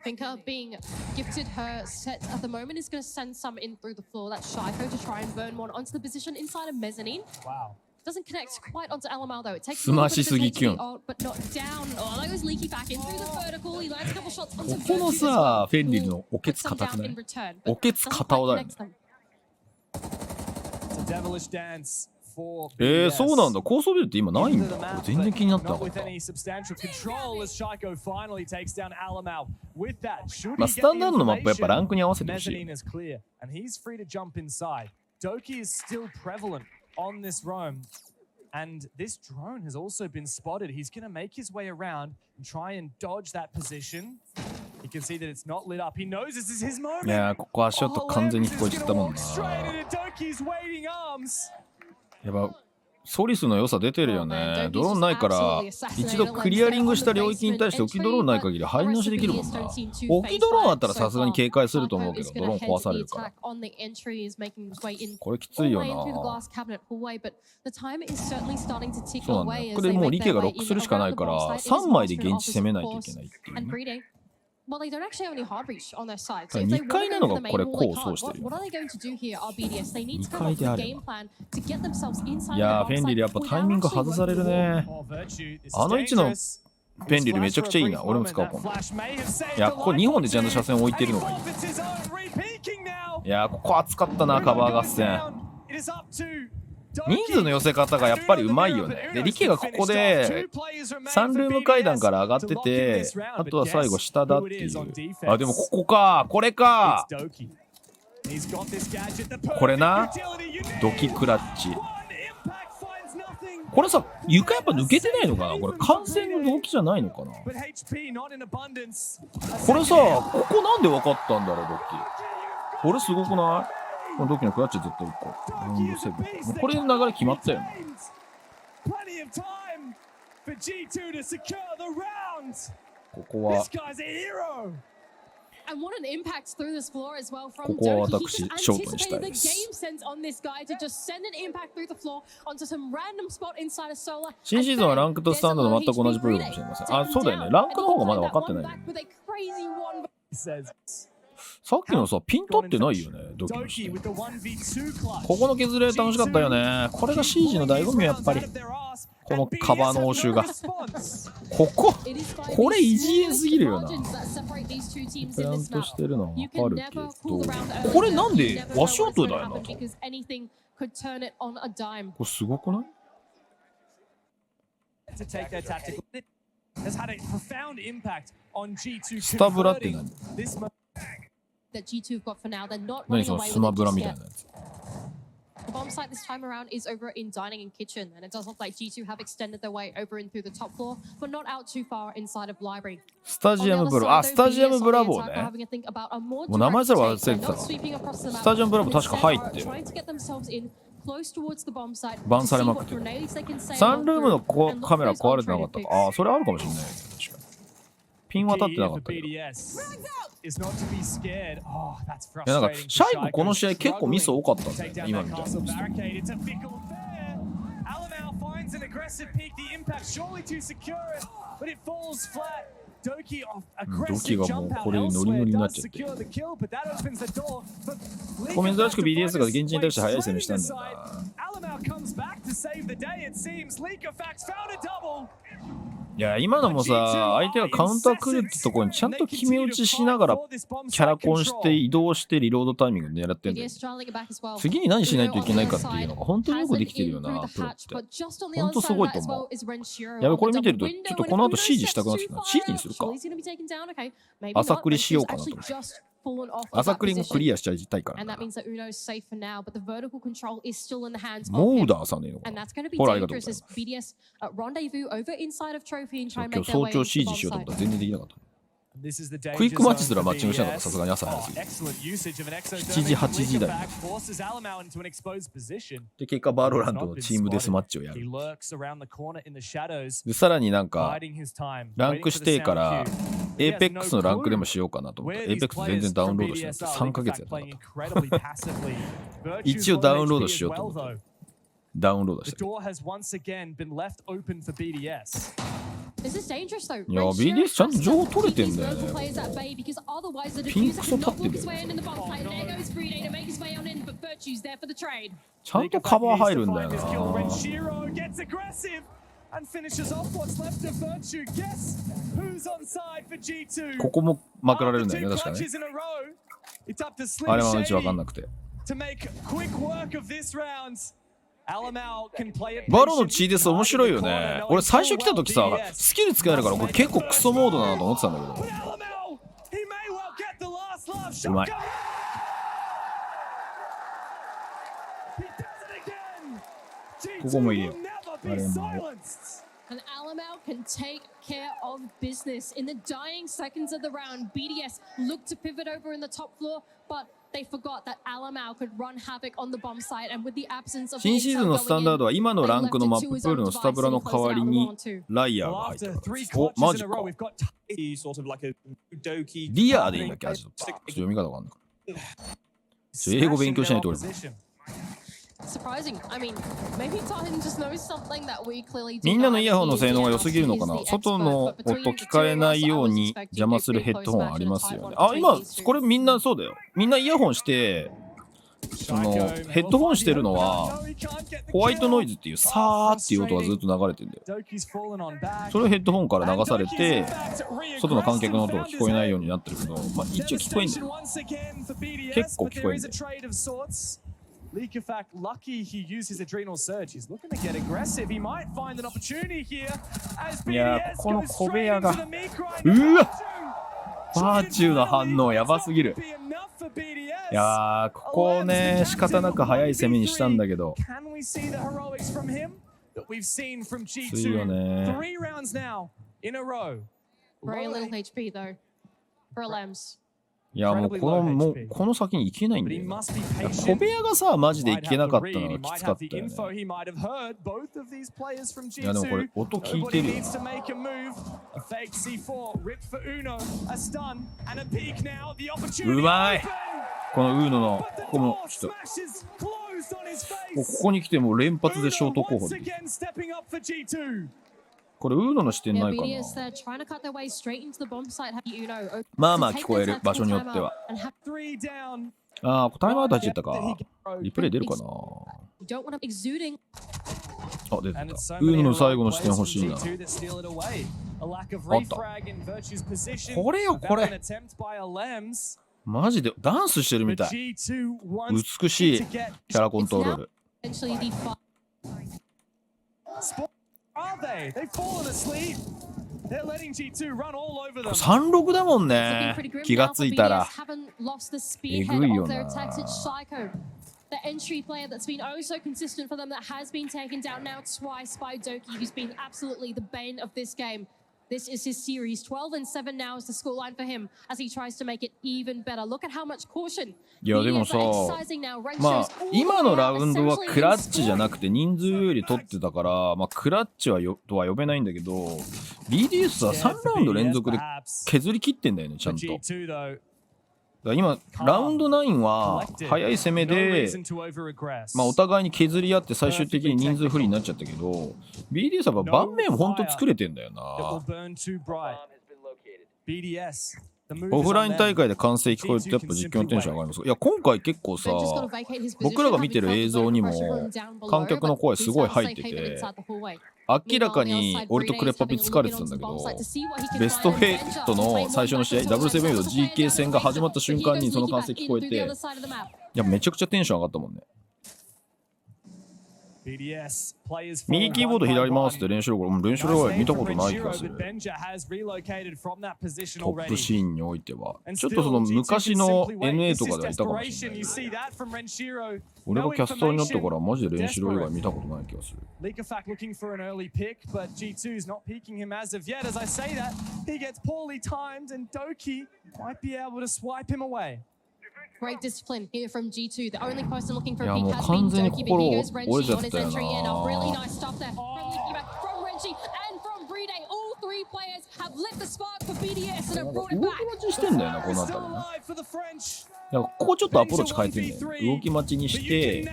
Finka being gifted her set at the moment is going to send some in through the floor. That's Shiko to try and burn one onto the position inside of Mezzanine. Wow. Doesn't connect quite onto Alamal though. It takes a little bit of Smashi attention, Sugi-kyun. but not down. Oh, that was leaky back in through the vertical. He lands a couple shots onto ここの Virtue as well. さ、フェンリルのおけ Put つ some 硬く down ない in return, お but けつ doesn't 硬 quite 尾だよ connect ね。 them. It's a devilish dance for そうなん BDS. だ。高層ビルって今ないんだ。これ全然気になってな Not かっ with た。 any substantial control as Shiko finally takes down Alamau. With that, should まあ he ス get タン the ダードのマップやっぱランクに合わせてほしい。 Mezzanine is clear, and he's free to jump inside. Doki is still prevalent on this roam, and this drone has also been spotted. He's going to make his way around and try and dodge that position. You can see that it's not lit up. He knows this is his い moment. やー、ここ足音完全に聞こえちゃったもん Olems な。 is gonna walk straight into Doki's waiting arms. やば、ソリスの良さ出てるよね。ドローンないから、一度クリアリングした領域に対して置きドローンない限り入りなしできるもんな。置きドローンあったらさすがに警戒すると思うけど、ドローン壊されるから。これきついよな。そうなんだよ。これもうリケがロックするしかないから、3枚で現地攻めないといけないっていうね。Well, they don't actually have any hard reach on their side. 2回なのがこれ功を奏してる。What are they going to do here? Are BDS? They need to 2 come 回 up で with あ a れ game ば。 plan to get themselves inside いやー、フェンリルやっぱタイミング外されるね。あの位置のフェンリルめちゃくちゃいいな。俺も使おうかな。いや、ここ2本でちゃんと車線置いてるのがいい。いやー、ここ熱かったな、カバー合戦。人数の寄せ方がやっぱりうまいよね。で、リケがここでサンルーム階段から上がってて、あとは最後下だっていう。あ、でもここか、これか。これな、ドキクラッチ。これさ、床やっぱ抜けてないのかな。これ完全の動機じゃないのかな。これさ、ここなんで分かったんだろう、ドキ。これすごくない？このドキのクラッチ絶対1個。これの流れ決まったよね。ここは。ここは私、ショートにしたいです。新シーズンはランクとスタンドの全く同じプレーかもしれません。あ、そうだよね。ランクの方がまだ分かってないよね。さっきのさ、ピン立ってないよね、ドキの視点。ここの削れ楽しかったよね。これがシージの醍醐味はやっぱり。このカバーの応酬が。これ異次元すぎるよな。プラントしてるのはわかるけど。これなんで足音だよな。これすごくない？スタブラって何？何そのスマブラみたいなやつ。The bomb site this time around is over in dining and kitchen, and it does look like G2 have extended their way over in through the top floor, but not out too far inside of library. スタジアムブラボー。あ、スタジアムブラボーね。もう名前すら忘れてたな。スタジアムブラボー確か入ってる。バンされまくってる。サンルームのカメラ壊れてなかったか。ああ、それあるかもしれない。確かに。ピンは立ってなかったけど。いやなんかシャイクこの試合結構ミス多かったんだよね、今みたいな。ドキがもうこれノリノリになっちゃって。ここ珍しく BDS が現地に対して速い攻めしたんだよな。いや今のもさ、相手がカウンター来るってところにちゃんと決め打ちしながらキャラコンして移動してリロードタイミング狙ってんだよ。次に何しないといけないかっていうのが本当によくできてるよな、プロって。本当すごいと思う。やべ、これ見てるとちょっとこの後 CG したくなってきた。CG にするか。朝クリしようかなと思って。朝クリもクリアしちゃいたいからな。モーダーさんでいいのかな。ほら、ありがとうございます。今日早朝 CG しようと思ったら全然できなかった。クイックマッチすらマッチングしなかった。さすがに朝早すぎて。7時、8時台。で、結果、バロラントのチームデスマッチをやる。で、さらになんか、ランク指定から、APEX のランクでもしようかなと思って、APEX 全然ダウンロードしてなくて、3ヶ月やったなと。一応ダウンロードしようと思って。ダウンロードした。いや、BDS ちゃんと情報取れてんだよね。ピンクソ立ってるよ。ちゃんとカバー入るんだよな。ここもまくられるんだよね、確かね。あれはうち分かんなくて。バロのチーデス面白いよね。俺最初来た時さ、スキル使えるからこれ結構クソモードだなと思ってたんだけど。うまい。ここもいいよ。あれも。And Alamau can take care of business. In the dying seconds of the round, BDS looked to pivot over in the top floor, but they forgot that Alamau could run havoc on the bomb site. And with the absence of 新シーズンのスタンダードは今のランクのマッププールのスタブラの代わりにライヤーが入ってる。お、マジか。リアーでいいんだっけ、ちょっと読み方わかんない。英語勉強しないと俺も。みんなのイヤホンの性能が良すぎるのかな。外の音聞かれないように邪魔するヘッドホンありますよね。あ、今これみんなそうだよ。みんなイヤホンしてそのヘッドホンしてるのはホワイトノイズっていうサーっていう音がずっと流れてるんだよ。それをヘッドホンから流されて外の観客の音が聞こえないようになってるけど、まあ一応聞こえんだよ。結構聞こえんだよ。Leakerfact lucky he used his adrenal surge. He's looking to get aggressive. He might find an opportunity here as BDS goes straight into the micro. うわ、バーチューの反応やばすぎる。いやー、ここね仕方なく早い攻めにしたんだけど。ついよね。いやもうこの先に行けないんだよ。小部屋がさマジで行けなかったのがきつかったよね。いやでもこれ音聞いてるよな。うまい。このウーノのここもちょっとここに来ても連発でショート候補で。これウーノの視点ないかな。まあまあ聞こえる場所によっては。ああ、タイムアウト入っちゃったか。リプレイ出るかな。あ、出てた。ウーノの最後の視点欲しいな。あった。これよこれ。マジでダンスしてるみたい。美しいキャラコントロール。36だもんね。気がついたらえぐいよな。The entry player that's been oh so consistent for them that has been taken down now twice by Doki, who's been absolutely the bane of this game. This is his series. 12-7 now is the scoreline for him as he tries to make it even better. Look at how much caution. いやでもさ、まあ今のラウンドはクラッチじゃなくて人数より取ってたから、まあクラッチはとは呼べないんだけど、BDS は3ラウンド連続で削り切ってんだよね、ちゃんと。だ今ラウンド9は早い攻めで、まあ、お互いに削り合って最終的に人数不利になっちゃったけど BDS は盤面を本当作れてんだよな。オフライン大会で歓声聞こえるとやっぱ実況のテンション上がります。いや今回結構さ、僕らが見てる映像にも観客の声すごい入ってて、明らかに俺とクレパピ疲れてたんだけど、ベスト8の最初の試合ダブルセブンと GK 戦が始まった瞬間にその歓声聞こえて、いやめちゃくちゃテンション上がったもんね。右キーボード左回すって練習ロゴ、練習ロゴは見たことない気がする。トップシーンにおいてはちょっとその昔の NA とかではいたかもしれない。俺がキャスターになってからマジで練習ロゴ以外見たことない気がする。Great discipline here from G2. The only person looking for い a や peek もう has 完 been 全に Doki, 心 but here's 折れちゃ Renshi った on よ his な。 entry in. A really nice stuff there from Likiback, from Renshi, and from Bride. All three players have lit the spark for BDS and have brought it 動 back. き待ちしてんだよなこの辺りね。いやここちょっとアプローチ変えてんだよね。動き待ちにして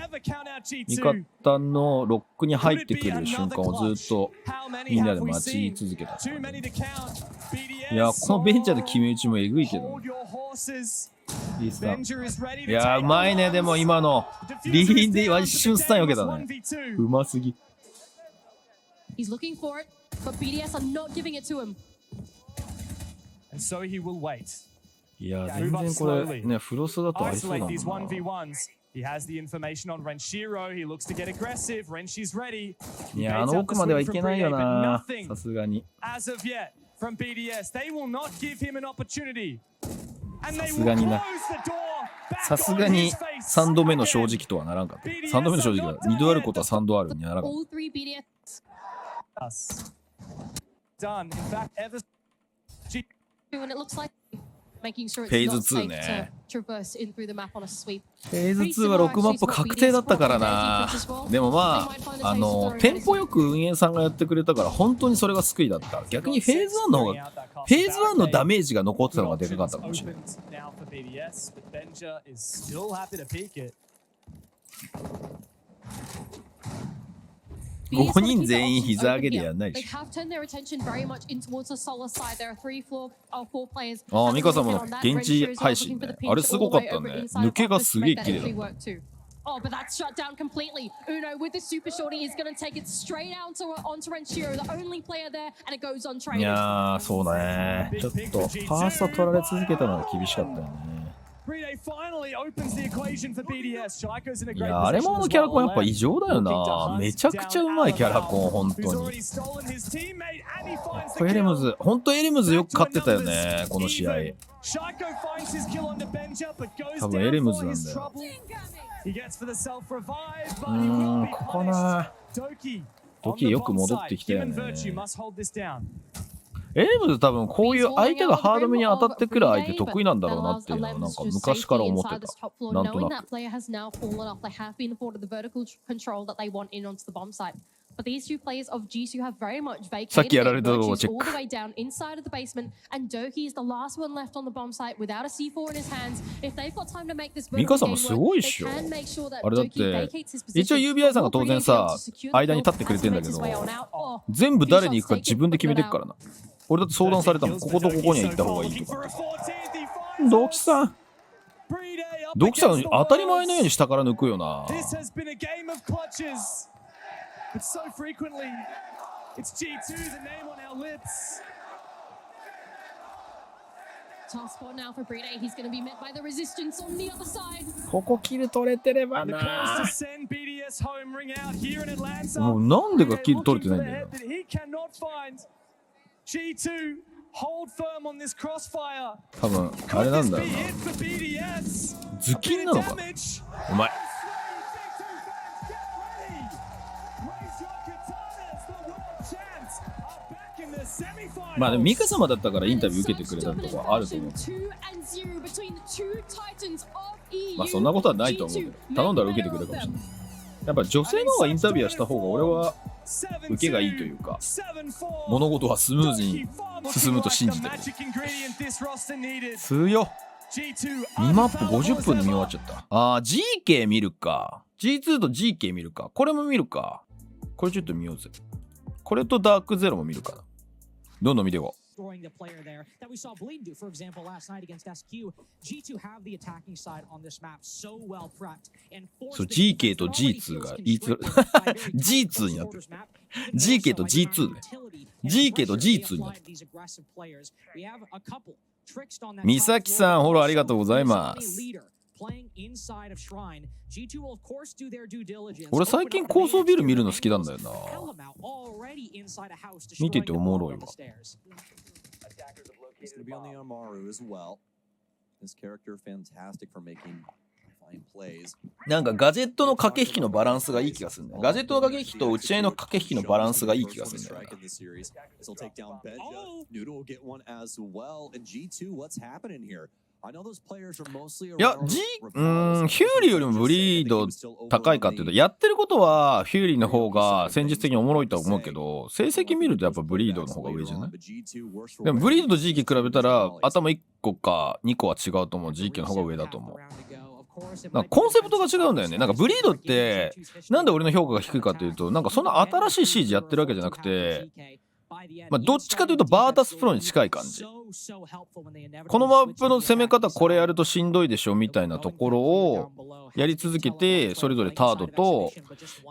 味方のロックに入ってくる瞬間をずっとみんなで待ち続けた、ね。いやこのベンチャーで決め打ちもえぐいけど、ね、いやうまいね。でも今のリーンで一瞬スタン避けたね。うますぎ。He's looking for it, but BDS are not giving it to him. And so he will wait. いや全然これねフロスだとありそうだもんな。He has the information on Renshiro. He looks to get aggressive. Renshi's ready. いや奥まではいけないよな。さすがに。As of yet from BDS, they will not give him an opportunity. さすがにな。さすがに3度目の正直とはならんかった。3度目の正直は2度あることは3度あるにならんかった。Done. In fact, ever. And it looks like making sure フェー it's ズ not 2 safe ね。 to traverse in through the map on a sweep. フェーズ2は6マップ確定だったからな。でもまあテンポよく運営さんがやってくれたから本当にそれが救いだった。逆にフェーズ1の方がフェーズ1のダメージが残ってたのがでかかったかもしれない。5人全員膝上げでやんないし。ああ、ミカさんも現地配信ね。あれすごかったね。抜けがすげえ綺麗だった。Oh, but that's shut down completely. Uno with the super shorty is going to take it straight onto Renshiro, the only player there, and it goes on traded. いやー、そうだね。ちょっとファースト取られ続けたのが厳しかったよね。いやあれものキャラコンやっぱ異常だよな。めちゃくちゃうまいキャラコン、本当に。エレムズ、本当エレムズよく勝ってたよね、この試合。多分エレムズなんだよ。ここな。ドキよく戻ってきたよね。エレムズ多分こういう相手がハードめに当たってくる相手得意なんだろうなっていうのはなんか昔から思ってた。なんとなく。But these two players of G2 have very much vacated their virtues all the way down inside of the basement, and Doki is the last one left on the bomb site without a C4 in his hands. If they've got time to make this vertical game work, they can make sure that Doki vacates his position. 一応 UBI さんが当然さ、間に立ってくれてんだけど、全部誰に行くか自分で決めてくからな。俺だって相談されたもん、こことここには行った方がいいとか。ドキさん当たり前のように下から抜くよな。But so frequently, it's G2, the name on our lips. Tough spot now for Bride. He's going to be met by the resistance on the other side. ここキル取れてればな。もうなんでかキル取れてないんだよ。G2 hold firm on this crossfire. 多分あれなんだろうな。ズキンなのかな。うまい。まあでもミカ様だったからインタビュー受けてくれたとこはあると思う。まあそんなことはないと思うけど、頼んだら受けてくれるかもしれない。やっぱ女性の方がインタビューした方が俺は受けがいいというか、物事はスムーズに進むと信じてる。強っ。2マップ50分で見終わっちゃった。Geekay 見るか。G2 と Geekay 見るか。これも見るか。これちょっと見ようぜ。これとダークゼロも見るかな。どんどん見ていこう。そう、Geekay と G2 がG2 になってる。Geekay と G2 ね。Geekay と G2 になってる。美咲さん、フォローありがとうございます。俺最近高層ビル見るの好きなんだよな。見てておもろいわ。なんかガジェットの駆け引きのバランスがいい気がするね。ガジェットの駆け引きと打ち合いの駆け引きのバランスがいい気がするんだよな。いや、ヒューリーよりもブリード高いかっていうと、やってることはヒューリーの方が戦術的におもろいとは思うけど、成績見るとやっぱブリードの方が上じゃない？でもブリードと Geekay 比べたら頭1個か2個は違うと思う。Geekay の方が上だと思う。なんかコンセプトが違うんだよね。なんかブリードってなんで俺の評価が低いかっていうと、なんかそんな新しいシージやってるわけじゃなくて、まあどっちかというとバータスプロに近い感じ。このマップの攻め方これやるとしんどいでしょみたいなところをやり続けて、それぞれタードと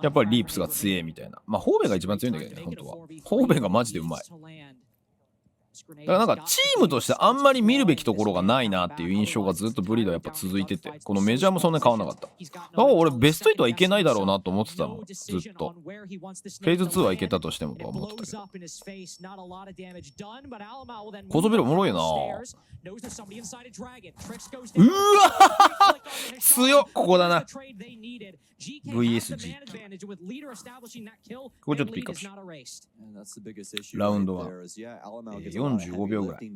やっぱりリープスが強いみたいな。まあホーベが一番強いんだけどね、本当は。ホーベがマジでうまい。だからなんかチームとしてあんまり見るべきところがないなっていう印象がずっとブリードはやっぱ続いてて、このメジャーもそんなに変わんなかった。だから俺ベスト8はいけないだろうなと思ってたもん、ずっと。フェーズ2はいけたとしてもとは思ってたけど。コゾビルおもろいな。うわ強っ、ここだな。VSG。ここちょっとピックアップしラウンドは45秒ぐらい。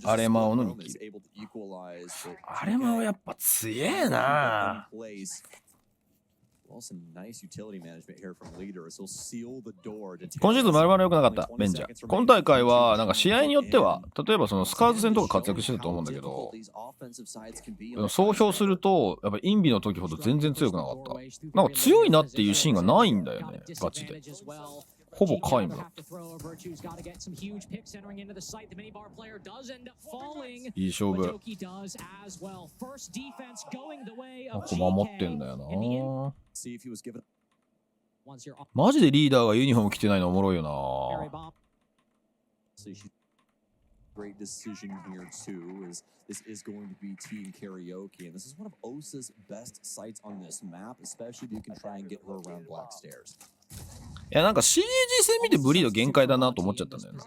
アレマオの2キル。アレマオやっぱ強えな。今シーズンまるまる良くなかったベンジャー。今大会はなんか試合によっては、例えばそのスカーズ戦とか活躍してたと思うんだけど、総評するとやっぱインビの時ほど全然強くなかった。なんか強いなっていうシーンがないんだよね、ガチで。ほぼ皆無だった。いい勝負。ここ守ってんだよな。マジでリーダーがユニフォーム着てないのおもろいよな。Great decision here too is this is going to be team karaoke and this is one of Osa's best sites on this map, especially if you can try and get her around black stairs. いやなんか CAG 戦見てブリード限界だなと思っちゃったんだよな。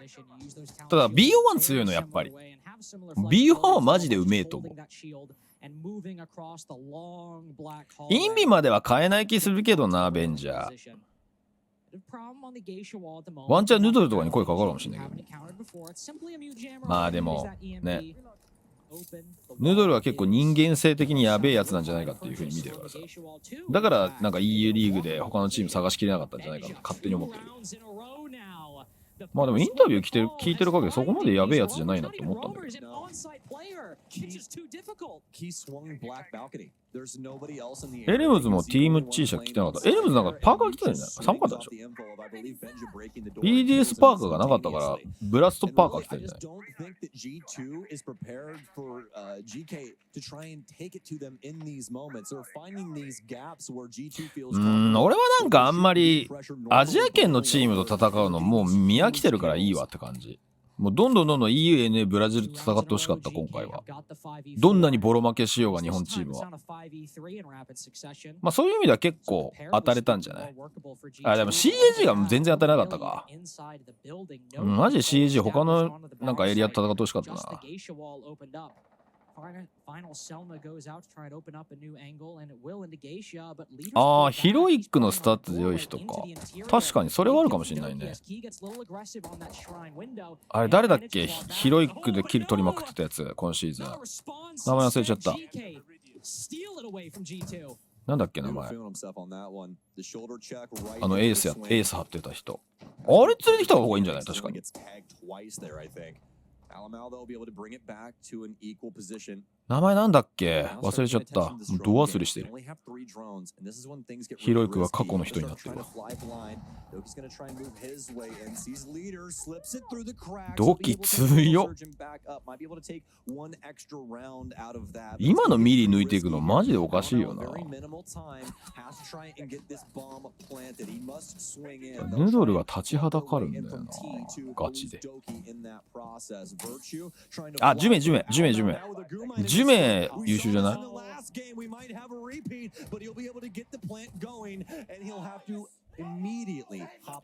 ただ BO1 強いのやっぱり BO1 はマジでうめえと思う。インビまでは変えない気するけどな、ベンジャー。ワンチャンヌードルとかに声かかるかもしれないけど。まあでもね、ヌードルは結構人間性的にやべえやつなんじゃないかっていう風に見てるからさ。だからなんか EU リーグで他のチーム探しきれなかったんじゃないかと勝手に思ってる。まあでもインタビュー聞いてる限りそこまでやべえやつじゃないなって思ったんだけど。エレムズもティーム T シャツ着てなかった。エレムズなんかパーカー着てたんじゃない？寒かったでしょ。BDS パーカーがなかったからブラストパーカー着てたんじゃない？俺はなんかあんまりアジア圏のチームと戦うのもう見飽きてるからいいわって感じ。もうどんどん EU、NA、ブラジルと戦ってほしかった今回は。どんなにボロ負けしようが日本チームは。まあそういう意味では結構当たれたんじゃない？あ、でも CAG が全然当たれなかったか。マジで CAG 他のなんかエリアと戦ってほしかったな。ああ、ヒロイックのスタッツ強い人か。確かにそれはあるかもしれないね。あれ誰だっけ、ヒロイックでキル取りまくってたやつ、今シーズン。名前忘れちゃった。なんだっけ名前。エース張ってた人。あれ連れてきた方がいいんじゃない？確かに。名前なんだっけ、忘れちゃった。ど忘れしてる。ヒロイクは過去の人になってるわ。ドキ強っ。今のミリ抜いていくのマジでおかしいよな。ヌドルが立ちはだかるんだよな、ガチで。あ、ジュメ優秀じゃない？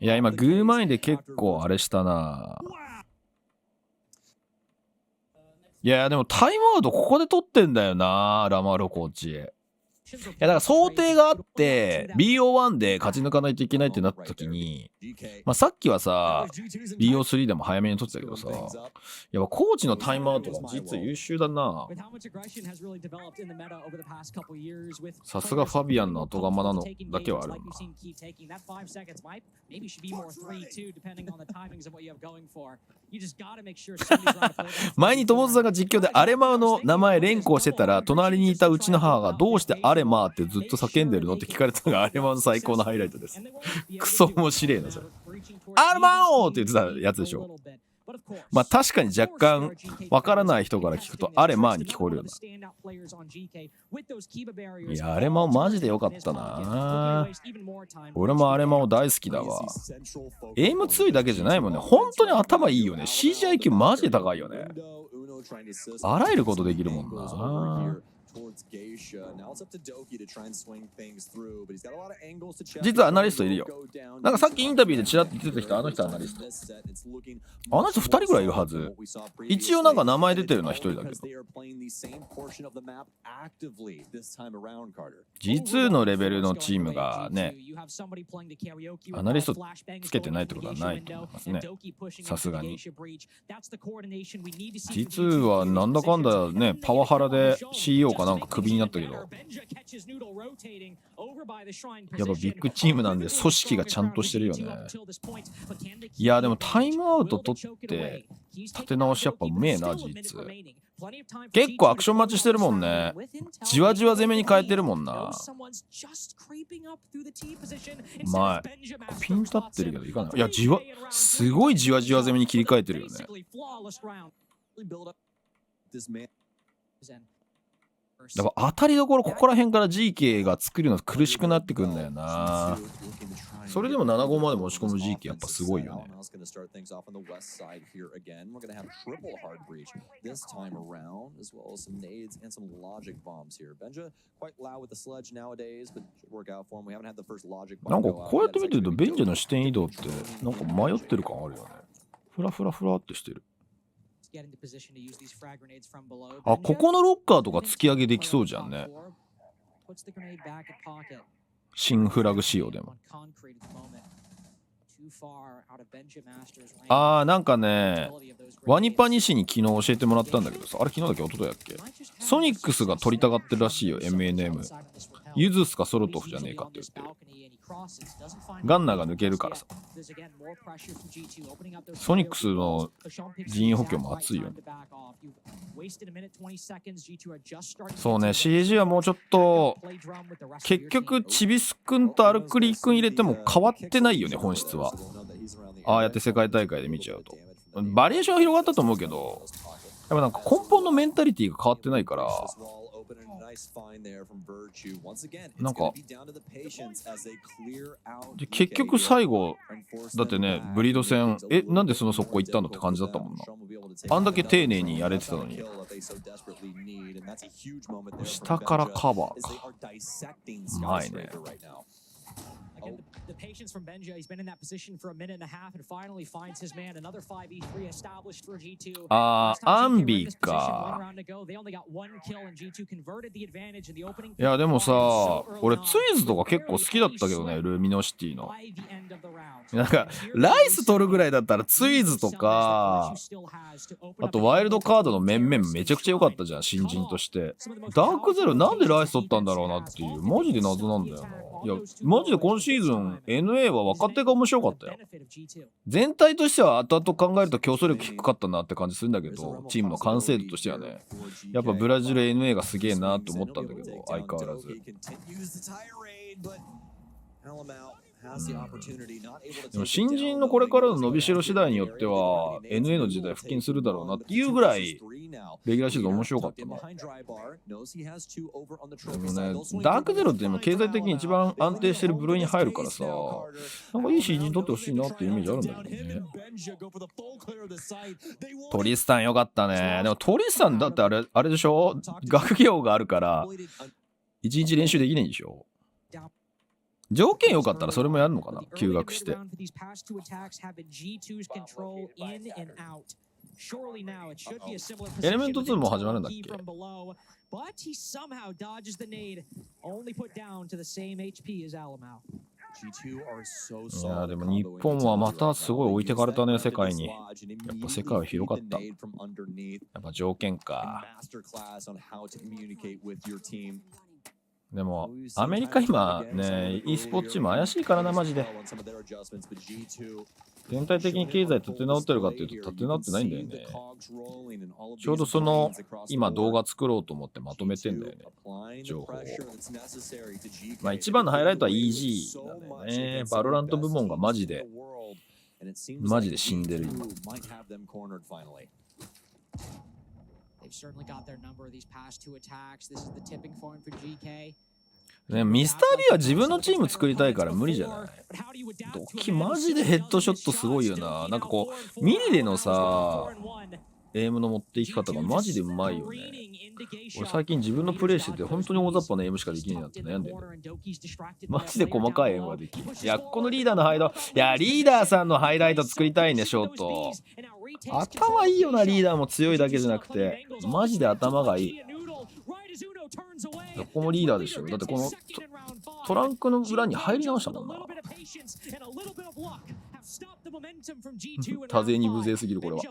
いや、今グーマインで結構あれしたな。いやでもタイムアウトここで取ってんだよな、ラマーロコーチ。いやだから想定があって BO1 で勝ち抜かないといけないってなった時に、まあ、さっきはさ BO3 でも早めに取ってたけどさ、やっぱコーチのタイムアウトが実は優秀だな。さすがファビアンの後釜なのだけはあるな。前に友津さんが実況でアレマウの名前連呼してたら、隣にいたうちの母がどうしてアレマーってずっと叫んでるのって聞かれたのがアレマウの最高のハイライトです。クソ面白いなそれ。アレマウって言ってたやつでしょ。まあ確かに若干わからない人から聞くとアレマーに聞こえるよな。いやアレマーマジでよかったな。俺もアレマー大好きだわ。エイム強いだけじゃないもんね、本当に頭いいよね。 CGIQ マジで高いよね。あらゆることできるもんな。実はアナリストいるよ。なんかさっきインタビューでちらっと出てきたあの人アナリスト。あの人2人ぐらいいるはず。一応なんか名前出てるのは1人だけど。G2 のレベルのチームがね、アナリストつけてないってことはないと思いますね。さすがに。G2 はなんだかんだね、パワハラで CEO かなんかクビになったけど、やっぱビッグチームなんで組織がちゃんとしてるよね。いやでもタイムアウト取って立て直しやっぱうめえな。実結構アクション待ちしてるもんね。じわじわ攻めに変えてるもんな。前ピン立ってるけどいかない。いやすごいじわじわ攻めに切り替えてるよね。だから当たりどころここら辺から Geekay が作るの苦しくなってくんだよな。それでも7-5まで持ち込む Geekay やっぱすごいよね。なんかこうやって見てるとベンジャの視点移動ってなんか迷ってる感あるよね。フラフラフラってしてる。あ、ここのロッカーとか突き上げできそうじゃんね。新フラグ仕様でも。あーなんかね、ワニパニシに昨日教えてもらったんだけどさ、あれ昨日だっけ一昨日だっけ、ソニックスが取りたがってるらしいよ。 MNM ユズスかソロトフじゃねえかって言ってる。ガンナーが抜けるからさ。ソニックスの人員補強も熱いよね。そうね、CG はもうちょっと結局チビス君とアルクリ君入れても変わってないよね、本質は。ああやって世界大会で見ちゃうとバリエーションは広がったと思うけど、やっぱなんか根本のメンタリティが変わってないから、なんかで結局最後だってね、ブリード戦なんでその速攻行ったのって感じだったもんな。あんだけ丁寧にやれてたのに。下からカバーかうまいね。Again, the patience from Benja. He's been in that position for a minute and a half and finally finds his man. Another 5v3 established for G2. あー、アンビか。いやでもさ、俺ツイズとか結構好きだったけどね、ルミノシティの。なんかライス取るぐらいだったらツイズとか、あとワイルドカードの面々めちゃくちゃ良かったじゃん、新人として。ダークゼロなんでライス取ったんだろうなっていう、マジで謎なんだよな。いやマジで今シーズン NA は若手が面白かったよ。全体としては後々考えると競争力低かったなって感じするんだけど、チームの完成度としてはね、やっぱブラジル NA がすげえなと思ったんだけど、相変わらず。でも新人のこれからの伸びしろ次第によっては NA の時代復帰するだろうなっていうぐらいレギュラーシーズン面白かったな。でもね、ダークゼロって今経済的に一番安定してる部類に入るからさ、なんかいい新人取ってほしいなっていうイメージあるんだけどね。トリスタンよかったね。でもトリスタンだってあれでしょ、学業があるから一日練習できないんでしょ。条件良かったらそれもやるのかな、休学して。エレメント2も始まるんだっけ。いやでも日本はまたすごい置いてかれたね、世界に。やっぱ世界は広かった。やっぱ条件か。でもアメリカ今ね、e スポーツチーム怪しいからな、マジで。全体的に経済立て直ってるかっていうと立て直ってないんだよね。ちょうどその今動画作ろうと思ってまとめてんだよね、情報を。まあ一番のハイライトは EG なんだよね。バロラント部門がマジで死んでる今。ね、ミスター B は自分のチーム作りたいから無理じゃない。ドキマジでヘッドショットすごいよな。なんかこうミリでのさエイムの持っていき方がマジでうまいよね。俺最近自分のプレイしてて本当に大雑把なエイムしかできないなって悩んでる。マジで細かいエイムができる。いやこのリーダーのハイライト、いやリーダーさんのハイライト作りたいね、ショート。頭いいよな、リーダーも強いだけじゃなくてマジで頭がいい。ここもリーダーでしょ。だってこのトランクの裏に入り直したもんな。多勢に無勢すぎる、これは。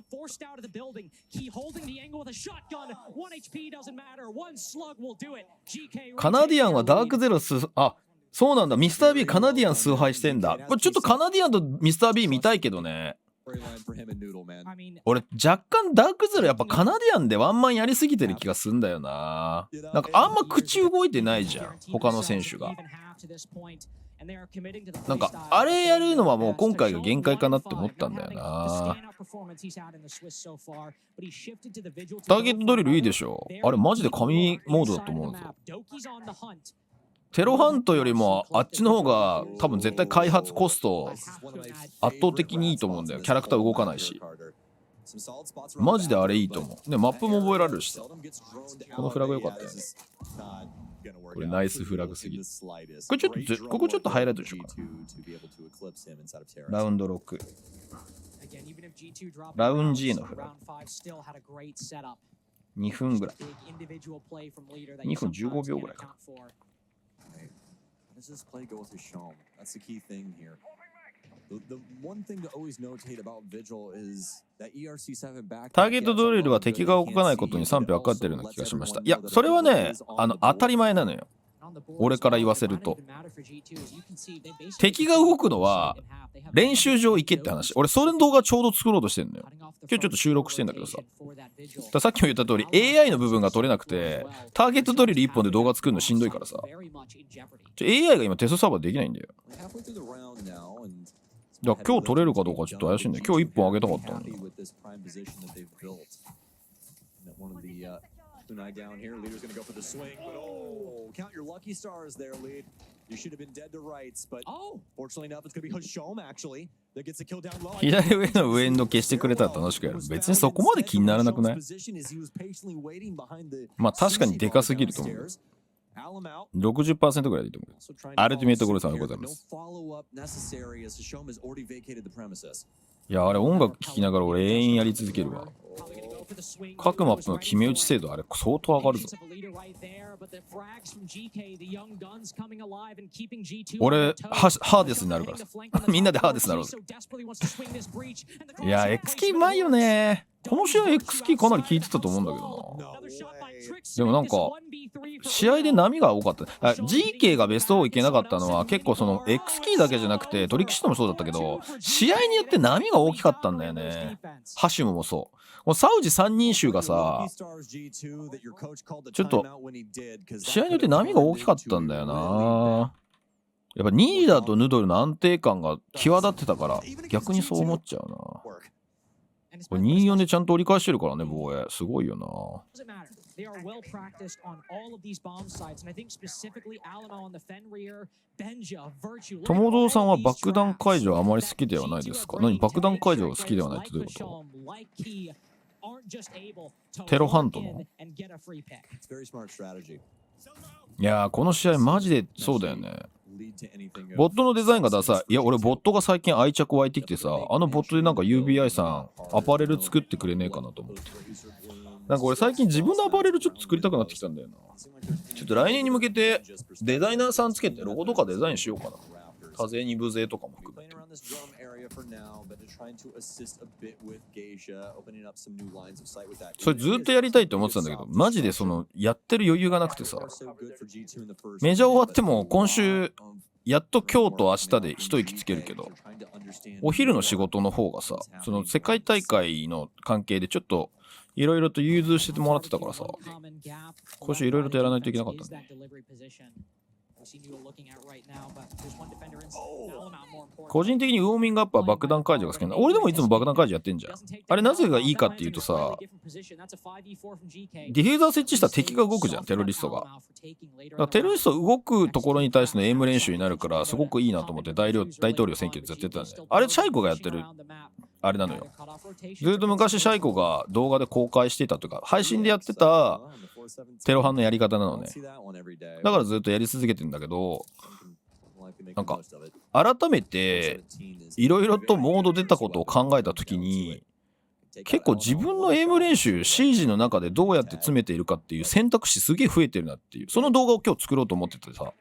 カナディアンはダークゼロあ、そうなんだ。ミスター B カナディアン崇拝してんだ。これちょっとカナディアンとミスター B 見たいけどね。俺若干ダークゼロやっぱカナディアンでワンマンやりすぎてる気がすんだよな。なんかあんま口動いてないじゃん、他の選手が。なんかあれやるのはもう今回が限界かなって思ったんだよな。ターゲットドリルいいでしょ。あれマジで神モードだと思うぞ。テロハントよりもあっちの方が多分絶対開発コスト圧倒的にいいと思うんだよ。キャラクター動かないし。マジであれいいと思う。でマップも覚えられるしさ。このフラグ良かったよね。これナイスフラグすぎる。これちょっとここちょっとハイライトでしょうか。ラウンド6。ラウンジへのフラグ。2分ぐらい。2分15秒ぐらいかな。Does this play go with his Shom? That's the key thing here. The one thing to always notate about Vigil is that ERC7 back. ターゲットドリルは敵が動かないことに賛否分かってるような気がしました。いや、それはね、当たり前なのよ。俺から言わせると。敵が動くのは練習場行けって話。俺それの動画ちょうど作ろうとしてんのよ。今日ちょっと収録してんだけどさ。さっきも言った通り AI の部分が取れなくてターゲットドリル1本で動画作るのしんどいからさ。AI が今テストサーバーできないんだよ。だから今日取れるかどうかちょっと怪しいんだよ。今日1本あげたかったんだよ。Kunai down here. Leader's going to go for the swing, but oh, count your lucky stars there, lead. You should have been dead to rights, but fortunately enough, it's going to be Hashom actually that gets the kill down low. 左上の上エンド消してくれたら楽しくやる。別にそこまで気にならなくない？まあ確かにでかすぎると思う。60% ぐらいでいいと思う。アルティメットゴルフさんでございます。いや、あれ音楽聴きながら俺永遠やり続けるわ。各マップの決め打ち精度あれ相当上がるぞ。俺ハーデスになるからさみんなでハーデスになろうぜ。いや X キーうまいよね。この試合 X キーかなり効いてたと思うんだけどな。でもなんか試合で波が多かった。Geekay がベスト4いけなかったのは結構その X キーだけじゃなくてトリックシュートもそうだったけど試合によって波が大きかったんだよね。ハシムもそう。このサウジ3人衆がさちょっと試合によって波が大きかったんだよな。やっぱニーダーとヌドルの安定感が際立ってたから逆にそう思っちゃうな。これ2-4でちゃんと折り返してるからね防衛すごいよな。ともぞうさんは爆弾解除はあまり好きではないですか。何爆弾解除が好きではないってどういうこと？テロハントの。いやーこの試合マジでそうだよね。ボットのデザインがダサい。いや俺ボットが最近愛着湧いてきてさボットでなんか UBI さんアパレル作ってくれねえかなと思って。なんか俺最近自分のアパレルちょっと作りたくなってきたんだよな。ちょっと来年に向けてデザイナーさんつけてロゴとかデザインしようかな。風に無勢とかも含めて。それずっとやりたいって思ってたんだけどマジでそのやってる余裕がなくてさメジャー終わっても今週やっと今日と明日で一息つけるけどお昼の仕事の方がさその世界大会の関係でちょっといろいろと融通してもらってたからさ今週いろいろとやらないといけなかったんで。個人的にウォーミングアップは爆弾解除が好きなんだ。俺でもいつも爆弾解除やってんじゃん。あれなぜがいいかっていうとさディフューザー設置したら敵が動くじゃんテロリストが。だからテロリスト動くところに対してのエイム練習になるからすごくいいなと思って大統領選挙でやってたんであれシャイコがやってるあれなのよ。ずっと昔シャイコが動画で公開してたとか配信でやってたテロ犯のやり方なのね。だからずっとやり続けてんだけどなんか改めていろいろとモード出たことを考えた時に結構自分のエイム練習 CG の中でどうやって詰めているかっていう選択肢すげえ増えてるなっていうその動画を今日作ろうと思っててさ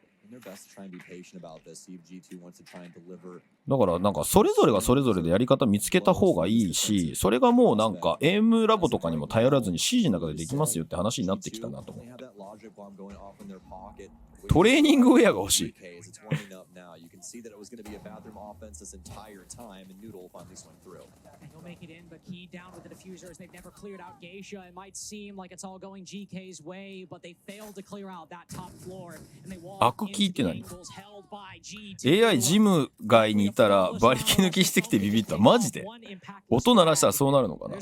だからなんかそれぞれがそれぞれでやり方見つけた方がいいしそれがもうなんかエイムラボとかにも頼らずに CG の中でできますよって話になってきたなと思って。トレーニングウェアが欲しい。アクキーって何？ AI ジム街にいたら馬力抜きしてきてビビった。マジで？音鳴らしたらそうなるのかな。い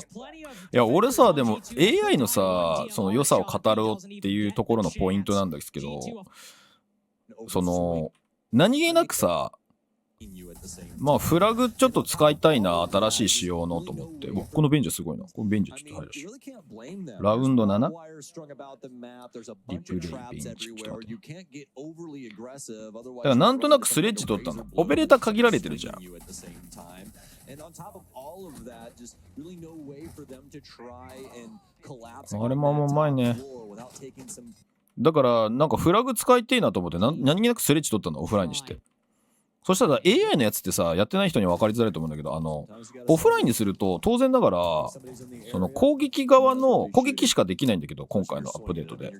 や俺さでも AI のさその良さを語ろうっていうところのポイントなんですけどその何気なくさまあフラグちょっと使いたいな新しい仕様のと思ってこのベンジャーすごいな。このベンジャーちょっと入るしラウンド 7? リプレイベンジちょっと待ってだからなんとなくスレッジ取ったの。オペレーター限られてるじゃん。あれもうまいね。だからなんかフラグ使いてえなと思って何気なくスレッジ取ったのオフラインにして。そしたら AI のやつってさやってない人には分かりづらいと思うんだけどオフラインにすると当然ながらその攻撃側の攻撃しかできないんだけど今回のアップデートで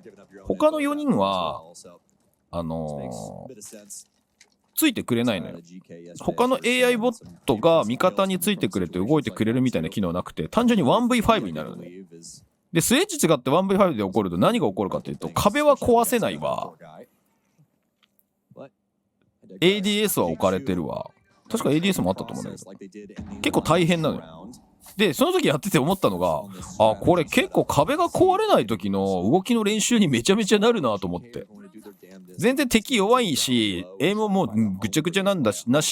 他の4人はついてくれないのよ。他の AI ボットが味方についてくれて動いてくれるみたいな機能なくて単純に 1v5 になるのね。でスレッジ違って 1v5 で起こると何が起こるかっていうと壁は壊せないわ ADS は置かれてるわ。確か ADS もあったと思うんだけど結構大変なのよ。でその時やってて思ったのがこれ結構壁が壊れない時の動きの練習にめちゃめちゃなるなと思って全然敵弱いしエイムもぐちゃぐちゃなんだしなん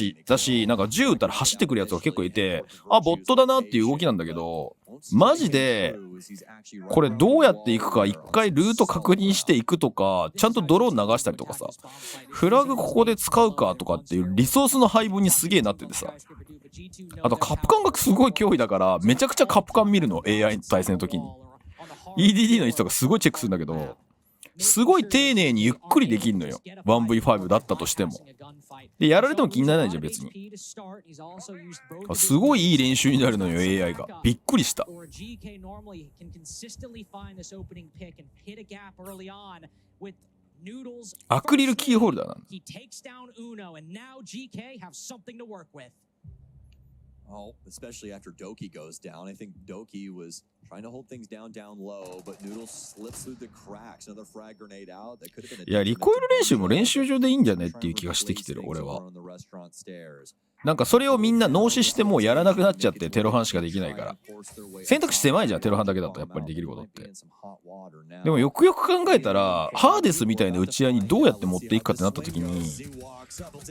か銃撃ったら走ってくるやつが結構いてボットだなっていう動きなんだけどマジでこれどうやっていくか一回ルート確認していくとか、ちゃんとドローン流したりとかさ、フラグここで使うかとかっていうリソースの配分にすげえなっててさ、あとカプカンがすごい脅威だからめちゃくちゃカプカン見るの AI 対戦の時に EDD の位置とかすごいチェックするんだけど、すごい丁寧にゆっくりできるのよ 1v5 だったとしても。でやられても気にならないじゃん別に。すごいいい練習になるのよ AI が。びっくりした。アクリルキーホルダーなんだ。Oh, especially after Doki goes down. I think Doki was trying to hold things down low, but Noodles slips through the cracks. Another frag grenade out. That could have been a いや、リコイル練習も練習場でいいんじゃねっていう気がしてきてる、俺は。なんかそれをみんな脳死してもうやらなくなっちゃって、テロハンしかできないから。選択肢狭いじゃん、テロハンだけだとやっぱりできることって。でもよくよく考えたら、ハーデスみたいな打ち合いにどうやって持っていくかってなった時に、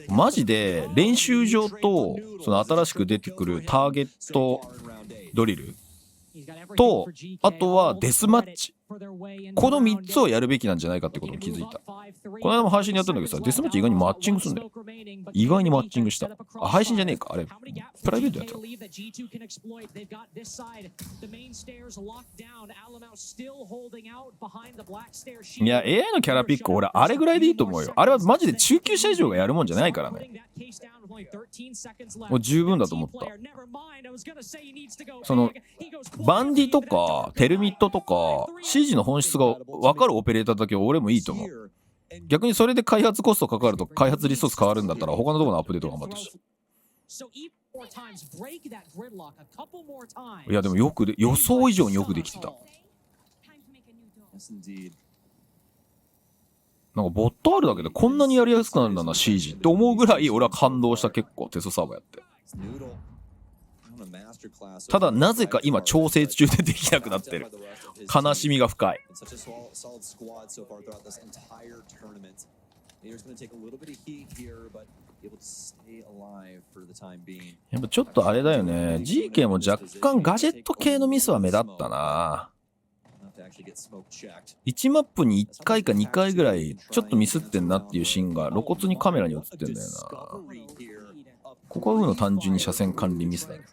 マジで練習場とその新しく出てくるターゲットドリルと、あとはデスマッチ、この3つをやるべきなんじゃないかってことに気づいた。この間も配信でやったんだけどさ、デスマッチ意外にマッチングするんだよ。意外にマッチングした。あ、配信じゃねえか、あれプライベートやった。いや AI のキャラピック俺あれぐらいでいいと思うよ。あれはマジで中級者以上がやるもんじゃないからね。もう十分だと思った。そのバンディとかテルミットとか CG の本質が分かるオペレーターだけ俺もいいと思う。逆にそれで開発コストかかると開発リソース変わるんだったら他のところのアップデート頑張ってほしい。いやでもよくで予想以上によくできてた。なんかボットあるだけでこんなにやりやすくなるんだな CG って思うぐらい俺は感動した。結構テストサーバーやって。ただなぜか今調整中でできなくなってる。悲しみが深い。やっぱちょっとあれだよね。Geekay も若干ガジェット系のミスは目立ったな。1マップに1回か2回ぐらいちょっとミスってんなっていうシーンが露骨にカメラに映ってんだよな。ここは単純に車線管理ミスだね。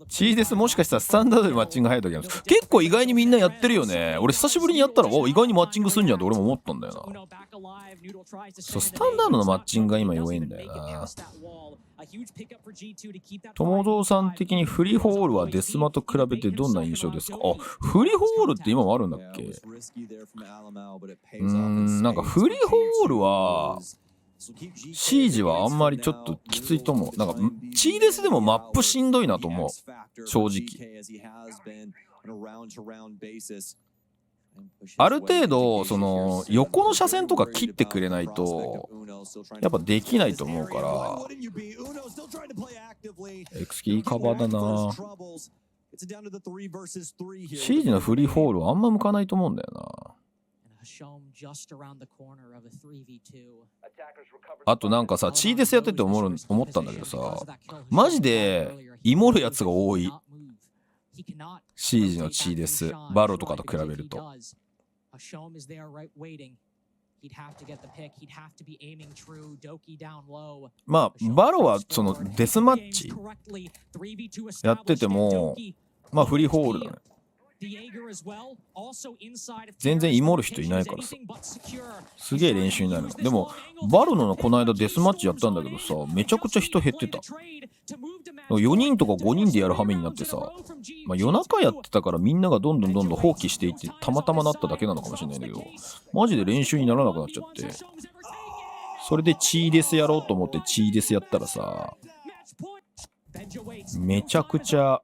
チーデスもしかしたらスタンダードでマッチング入るときなんです。結構意外にみんなやってるよね。俺久しぶりにやったら意外にマッチングするんじゃんって俺も思ったんだよな。そうスタンダードのマッチングが今弱いんだよな。友蔵さん的にフリーホールはデスマと比べてどんな印象ですか？あ、フリーホールって今もあるんだっけ？なんかフリーホールはシージはあんまりちょっときついと思う。なんかチーデスでもマップしんどいなと思う正直。ある程度その横の車線とか切ってくれないとやっぱできないと思うから。X キーいいカバーだな。シージのフリーホールはあんま向かないと思うんだよな。あとなんかさチーデスやってて思ったんだけどさ、マジでイモるやつが多い。シージのチーデスバロとかと比べると。まあバロはそのデスマッチやっててもまあフリーホールだね。全然イモる人いないからさ、すげえ練習になるの。でもバルノのこの間デスマッチやったんだけどさ、めちゃくちゃ人減ってた。4人とか5人でやる羽目になってさ、まあ、夜中やってたからみんながどんどん放棄していってたまたまなっただけなのかもしれないんだけど、マジで練習にならなくなっちゃって、それでチーデスやろうと思ってチーデスやったらさ、めちゃくちゃ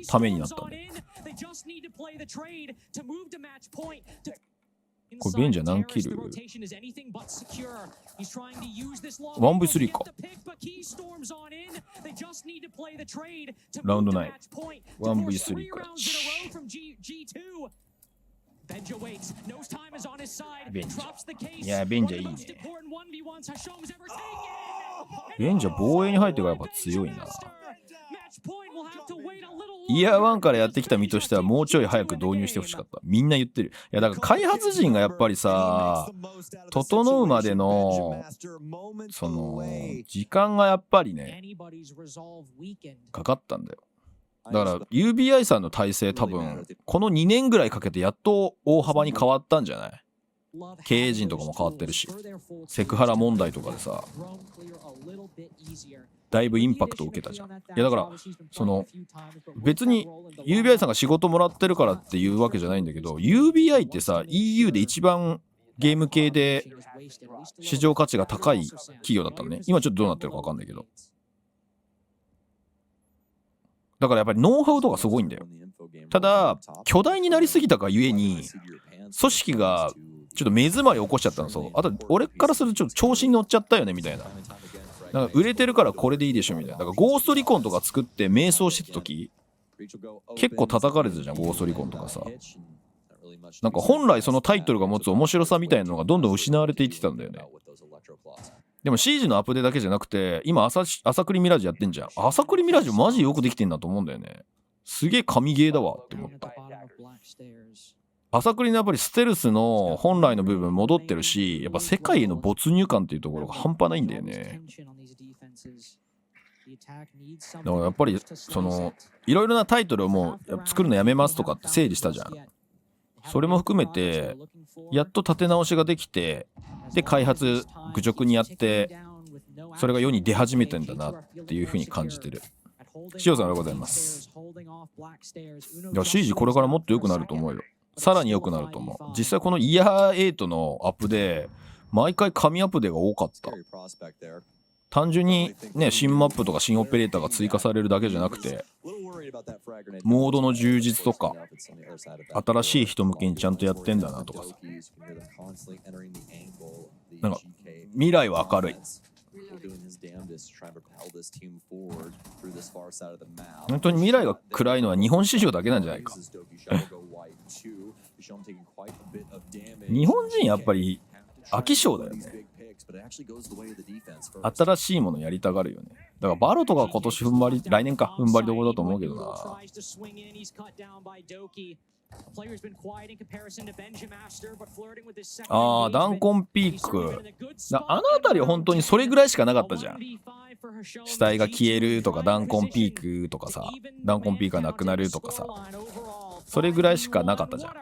ためになったね。これベンジャー何キル ?1v3 か。ラウンド9 1v3 か。ベンジャ。いや、ベンジャいいね。ベンジャ防衛に入ってからやっぱ強いな。イヤー1からやってきた身としてはもうちょい早く導入してほしかった。みんな言ってる。いやだから開発陣がやっぱりさ、整うまでのその時間がやっぱりねかかったんだよ。だから UBI さんの体制多分この2年ぐらいかけてやっと大幅に変わったんじゃない？経営陣とかも変わってるし、セクハラ問題とかでさだいぶインパクトを受けたじゃん。いやだからその別に UBI さんが仕事もらってるからっていうわけじゃないんだけど、 UBI ってさ EU で一番ゲーム系で市場価値が高い企業だったのね。今ちょっとどうなってるか分かんないけど、だからやっぱりノウハウとかすごいんだよ。ただ巨大になりすぎたがゆえに組織がちょっと目詰まり起こしちゃったの。そう、あと俺からするとちょっと調子に乗っちゃったよねみたいな。なんか売れてるからこれでいいでしょみたいな。だからゴーストリコンとか作って迷走してた時結構叩かれてたじゃん、ゴーストリコンとかさ。なんか本来そのタイトルが持つ面白さみたいなのがどんどん失われていってたんだよね。でも CG のアップデだけじゃなくて今朝栗ミラージュやってんじゃん。朝栗ミラージュマジよくできてんだと思うんだよね。すげえ神ゲーだわって思った。朝栗のやっぱりステルスの本来の部分戻ってるし、やっぱ世界への没入感っていうところが半端ないんだよね。だからやっぱりそのいろいろなタイトルをもう作るのやめますとかって整理したじゃん。それも含めてやっと立て直しができて、で開発愚直にやってそれが世に出始めてんだなっていうふうに感じてる。塩さんおはようございます。いや CG これからもっと良くなると思うよ。さらに良くなると思う。実際このイヤー8のアップで毎回神アップデが多かった。単純にね新マップとか新オペレーターが追加されるだけじゃなくて、モードの充実とか新しい人向けにちゃんとやってんだなとかさ、なんか未来は明るい。本当に未来が暗いのは日本市場だけなんじゃないか。日本人やっぱり飽き性だよね。新しいものやりたがるよね。だからバロとか今年踏ん張り、来年か踏ん張りどころだと思うけどな。ああ、ダンコンピーク。あの辺りは本当にそれぐらいしかなかったじゃん。死体が消えるとか、ダンコンピークとかさ、ダンコンピークがなくなるとかさ、それぐらいしかなかったじゃん。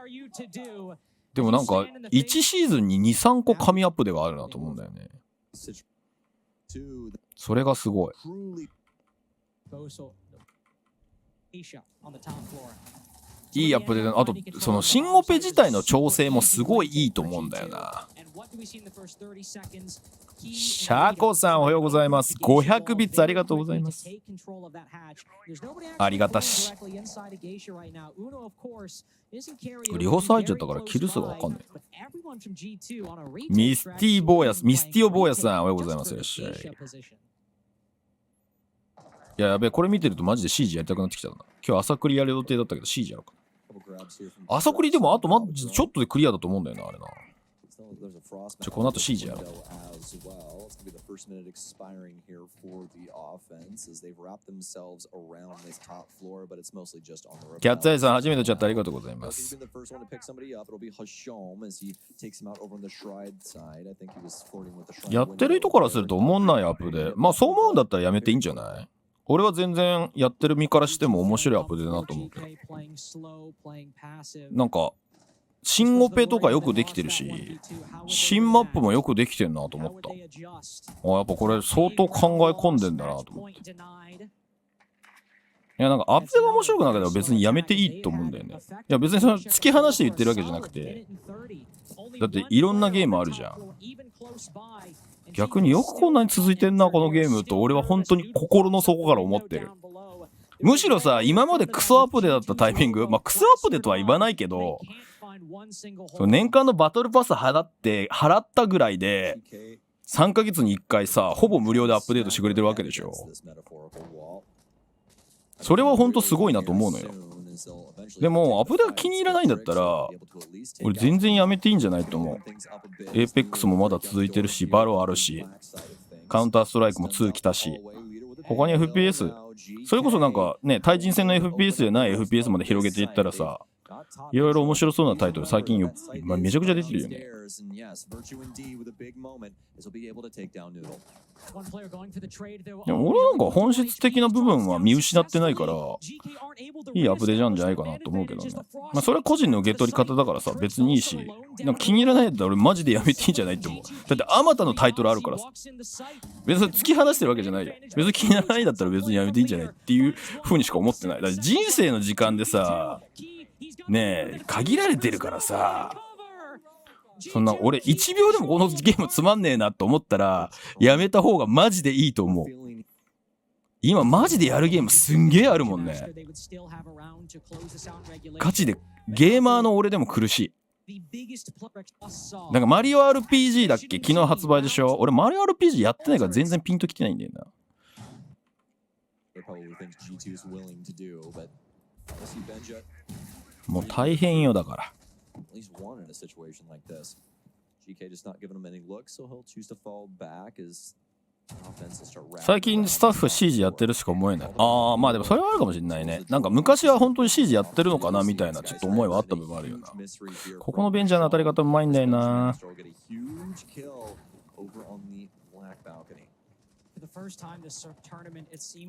でもなんか1シーズンに 2,3 個神アップデがあるなと思うんだよね。それがすごい。いいアップデー。あとその新オペ自体の調整もすごいいいと思うんだよな。シャーコさんおはようございます。500ビッツありがとうございます。ありがたし。リホス入っちゃったからキル数が分かんない。ミスティボーヤス、ミスティオボーヤさんおはようございます。よっしゃい。いややべえ、これ見てるとマジで CG やりたくなってきたな。今日朝クリやる予定だったけど CG やろうか。朝クリでもあとちょっとでクリアだと思うんだよな、あれな。この後 CG やろう。キャッツアイさん初めてのチャットありがとうございます。やってる人からすると思んないアップで、まあそう思うんだったらやめていいんじゃない？俺は全然やってる身からしても面白いアップデーだなと思うけど、なんか新オペとかよくできてるし、新マップもよくできてるなと思った。やっぱこれ相当考え込んでんだなと思って。いやなんかアップデーが面白くなければ別にやめていいと思うんだよね。いや別にその突き放して言ってるわけじゃなくて、だっていろんなゲームあるじゃん。逆によくこんなに続いてんなこのゲームと俺は本当に心の底から思ってる。むしろさ、今までクソアップデだったタイミング、まあクソアップデとは言わないけど、年間のバトルパス払ったぐらいで3ヶ月に1回さ、ほぼ無料でアップデートしてくれてるわけでしょ。それは本当すごいなと思うのよ。でもアップデートが気に入らないんだったら俺全然やめていいんじゃないと思う。エーペックスもまだ続いてるし、バロあるし、カウンターストライクも2来たし、他に FPS それこそなんかね、対人戦の FPS じゃない FPS まで広げていったらさ、いろいろ面白そうなタイトル最近めちゃくちゃ出てるよね。でも俺なんか本質的な部分は見失ってないからいいアップデートなんじゃないかなと思うけどね。まあそれは個人の受け取り方だからさ、別にいいし、なんか気に入らないんだったら俺マジでやめていいんじゃないって思う。だってあまたのタイトルあるからさ、別に突き放してるわけじゃないよ。別に気に入らないんだったら別にやめていいんじゃないっていう風にしか思ってない。だって人生の時間でさねえ限られてるからさ、そんな俺1秒でもこのゲームつまんねえなと思ったらやめた方がマジでいいと思う。今マジでやるゲームすんげえあるもんね。ガチでゲーマーの俺でも苦しい。なんかマリオ RPG だっけ、昨日発売でしょ。俺マリオ RPG やってないから全然ピンときてないんだよな。もう大変よだから。最近スタッフ CG やってるしか思えない。ああまあでもそれはあるかもしれないね。なんか昔は本当に CG やってるのかなみたいなちょっと思いはあった部分あるよな。ここのベンジャーの当たり方うまいんだよな。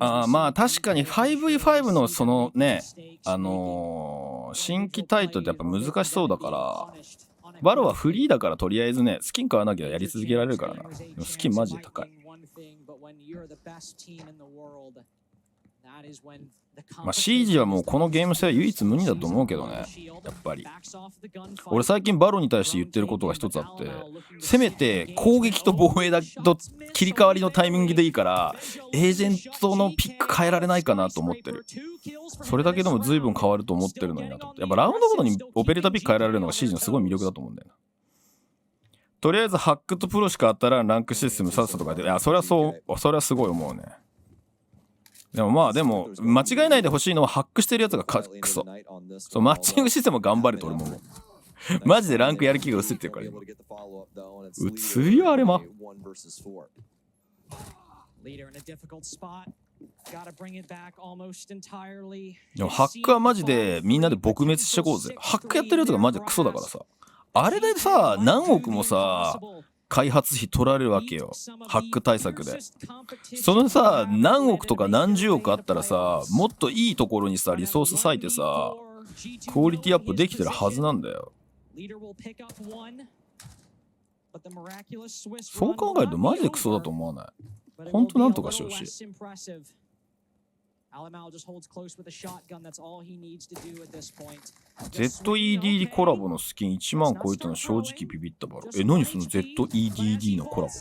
ああまあ確かに 5v5 のそのね新規タイトルってやっぱ難しそうだから、バロはフリーだからとりあえずねスキン買わなきゃやり続けられるからな。でもスキンマジで高い。まあ CG はもうこのゲーム性は唯一無二だと思うけどね。やっぱり俺最近バロに対して言ってることが一つあって、せめて攻撃と防衛だと切り替わりのタイミングでいいからエージェントのピック変えられないかなと思ってる。それだけでも随分変わると思ってるのになと思って。やっぱラウンドごとにオペレーターピック変えられるのが CG のすごい魅力だと思うんだよな。とりあえずハックとプロしかあったらランクシステムさっさとかで、いやそれはすごい思うね。でもまあでも間違えないでほしいのはハックしてるやつがクソ。そうマッチングシステム頑張れと俺も思う。マジでランクやる気が薄いっていうから今。うついよあれも。でもハックはマジでみんなで撲滅してこうぜ。ハックやってるやつがマジでクソだからさ。あれでさ何億もさ開発費取られるわけよ、ハック対策で。そのさ何億とか何十億あったらさ、もっといいところにさリソース割いてさクオリティアップできてるはずなんだよ。そう考えるとマジでクソだと思わない。ほんとなんとかしてほしい。ZEDD コラボのスキン1万超えたの正直ビビったバロ。何その ZEDD のコラボ。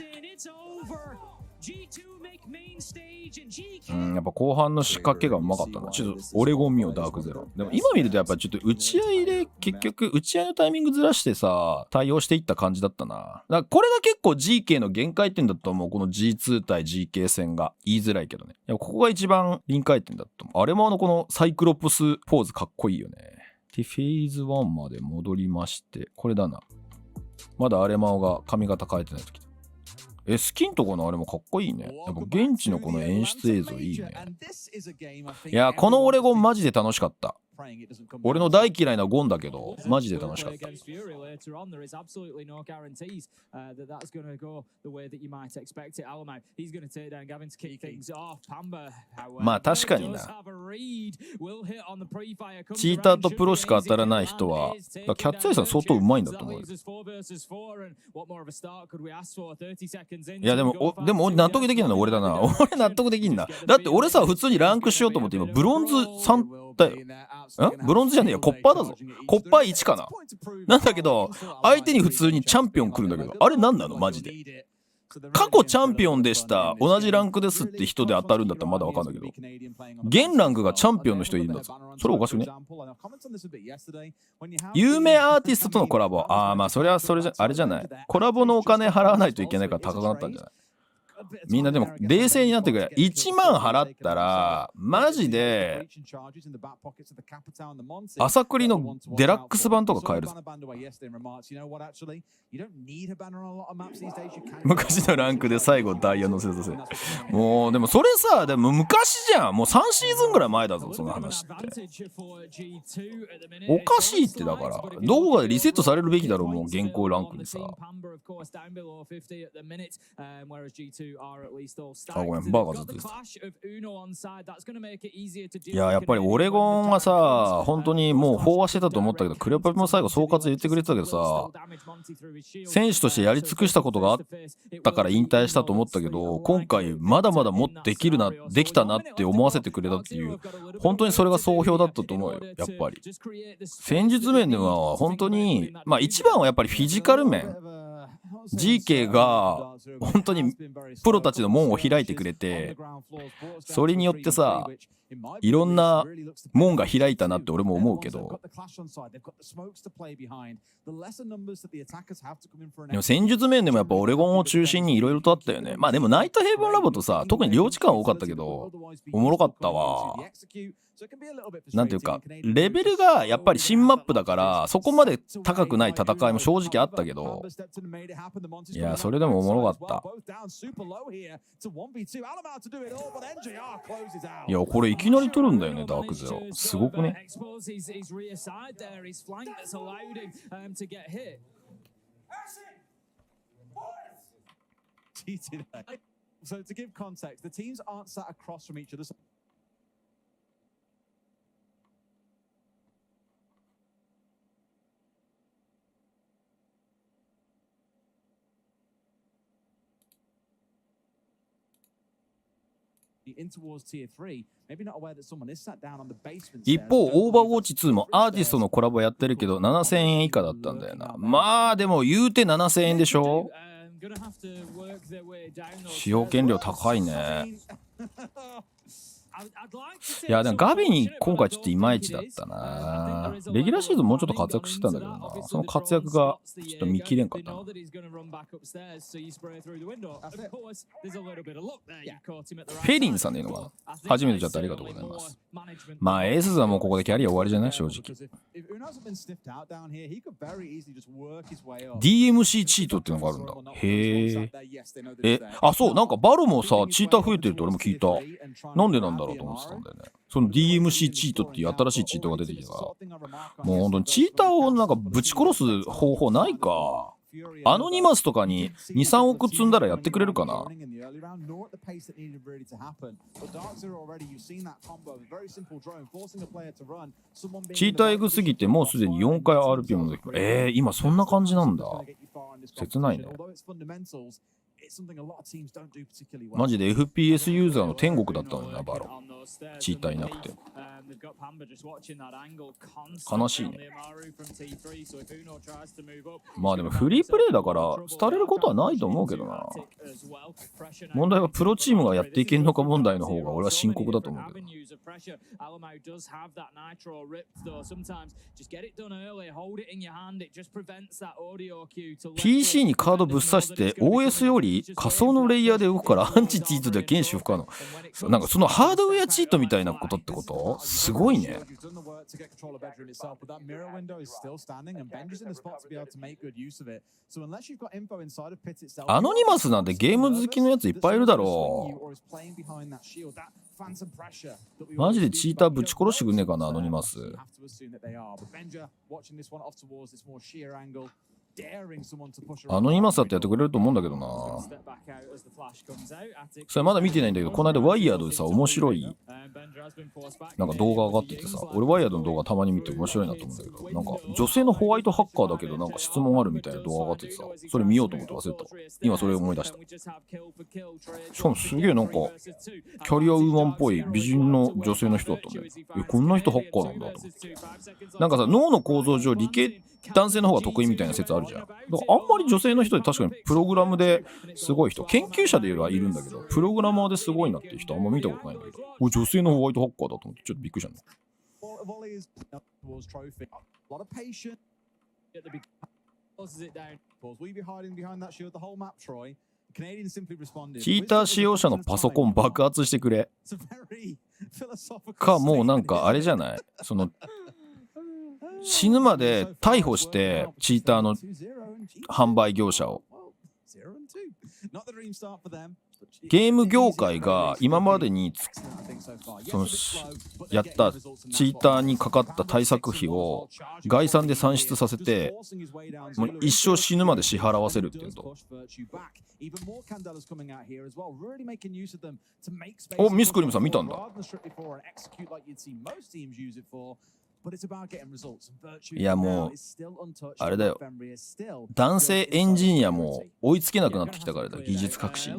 やっぱ後半の仕掛けがうまかったな。ちょっとオレゴン見よダークゼロ。でも今見るとやっぱちょっと打ち合いで結局打ち合いのタイミングずらしてさ対応していった感じだったな。だからこれが結構 GK の限界点だと思う。この G2 対 GK 戦が言いづらいけどね。でもここが一番臨界点だと思う。あれもこのサイクロプスポーズかっこいいよね。でフェーズ1まで戻りまして、これだな。まだアレマオが髪型変えてない時。スキンとこのあれもかっこいいね。やっぱ現地のこの演出映像いいね。いやこのオレゴンマジで楽しかった。俺の大嫌いなゴンだけどマジで楽しかった。まあ確かにな、チーターとプロしか当たらない人はキャッツアイさん相当うまいんだと思うよ。いやでも納得できないのは俺だな。俺納得できんな。だって俺さ普通にランクしようと思って今ブロンズ3だよ。ブロンズじゃねえよ、コッパーだぞ。コッパー1かな。なんだけど相手に普通にチャンピオン来るんだけど、あれ何なのマジで。過去チャンピオンでした同じランクですって人で当たるんだったらまだ分かんないけど、現ランクがチャンピオンの人いるんだぞ。それおかしくね。有名アーティストとのコラボ、まあそれはそれじゃあれじゃない、コラボのお金払わないといけないから高くなったんじゃない。みんなでも冷静になってくれ。1万払ったらマジで朝栗のデラックス版とか買えるぞ。昔のランクで最後ダイヤ乗せさせ。もうでもそれさ、でも昔じゃん。もう3シーズンぐらい前だぞその話って。おかしいって。だからどこかでリセットされるべきだろう。もう現行ランクにさ。あ、ごめん、バーがずっとです。いや、やっぱりオレゴンはさ、本当にもう飽和してたと思ったけど、クレパピも最後総括言ってくれてたけどさ、選手としてやり尽くしたことがあったから引退したと思ったけど、今回まだまだもっとできたなって思わせてくれたっていう、本当にそれが総評だったと思うよ。やっぱり戦術面では本当に、まあ一番はやっぱりフィジカル面。Geekay が本当にプロたちの門を開いてくれて、それによってさ、いろんな門が開いたなって俺も思うけど、でも戦術面でもやっぱオレゴンを中心にいろいろとあったよね。まあでもナイトヘイブンラボとさ、特に領地感多かったけどおもろかったわ。なんていうかレベルがやっぱり新マップだからそこまで高くない戦いも正直あったけど、いやそれでもおもろかった。いやこれいきなり取るんだよね、ダークゼロ。すごくね。So to give context, the teams aren't sat across from each other. In towards tier 3, maybe not aware that someone is sat down on the basement. 一方オーバーウォッチ2もアーティストのコラボやってるけど7000円以下だったんだよな。まあでも言うて7000円でしょ。使用権料高いね。いやでもガビに今回ちょっといまいちだったな。レギュラーシーズンもうちょっと活躍してたんだけどな。その活躍がちょっと見切れんかったな。フェリンさんでいいのかな。初めてちゃってありがとうございます。まあエースズはもうここでキャリア終わりじゃない正直。DMC チートっていうのがあるんだ。へえ。あ、そう、なんかバロもさチーター増えてるって俺も聞いた。なんでなんだろうと思ってたんだよね。その DMC チートっていう新しいチートが出てきたから、もう本当にチーターをなんかぶち殺す方法ないか。アノニマスとかに 2,3 億積んだらやってくれるかな。チーターエグすぎてもうすでに4回 RP もできる。今そんな感じなんだ。切ないね。マジで FPS ユーザーの天国だったのにな、バロ。チーターいなくて。悲しいね。まあでもフリープレイだから廃れることはないと思うけどな。問題はプロチームがやっていけんのか問題の方が俺は深刻だと思うけど。PC にカードぶっ刺して OS より仮想のレイヤーで動くからアンチチートでは厳守不可能。なんかそのハードウェアチートみたいなことってこと？すごいね。アノニマスなんてゲーム好きのやついっぱいいるだろう。マジでチーターぶち殺してくんねえかな、アノニマス。アノニマスだってやってくれると思うんだけどな。それまだ見てないんだけど、この間ワイヤードでさ、面白いなんか動画上がっててさ、俺ワイヤードの動画たまに見て面白いなと思うんだけど、なんか女性のホワイトハッカーだけどなんか質問あるみたいな動画上がっててさ、それ見ようと思って忘れたわ。今それ思い出した。しかもすげえなんかキャリアウーマンっぽい美人の女性の人だったんだよ。こんな人ハッカーなんだと思って。なんかさ、脳の構造上理系男性の方が得意みたいな説あるじゃん。だからあんまり女性の人で確かにプログラムですごい人、研究者ではいるんだけど、プログラマーですごいなっていう人あんま見たことないんだけど、女性のホワイトハッカーだと思ってちょっとびっくりしたね。チーター使用者のパソコン爆発してくれか、もうなんかあれじゃない、その死ぬまで逮捕してチーターの販売業者を。ゲーム業界が今までにそのやったチーターにかかった対策費を概算で算出させて、もう一生死ぬまで支払わせるっていうと。お、ミスクリムさん見たんだ。いやもうあれだよ、男性エンジニアも追いつけなくなってきたからだ、技術革新。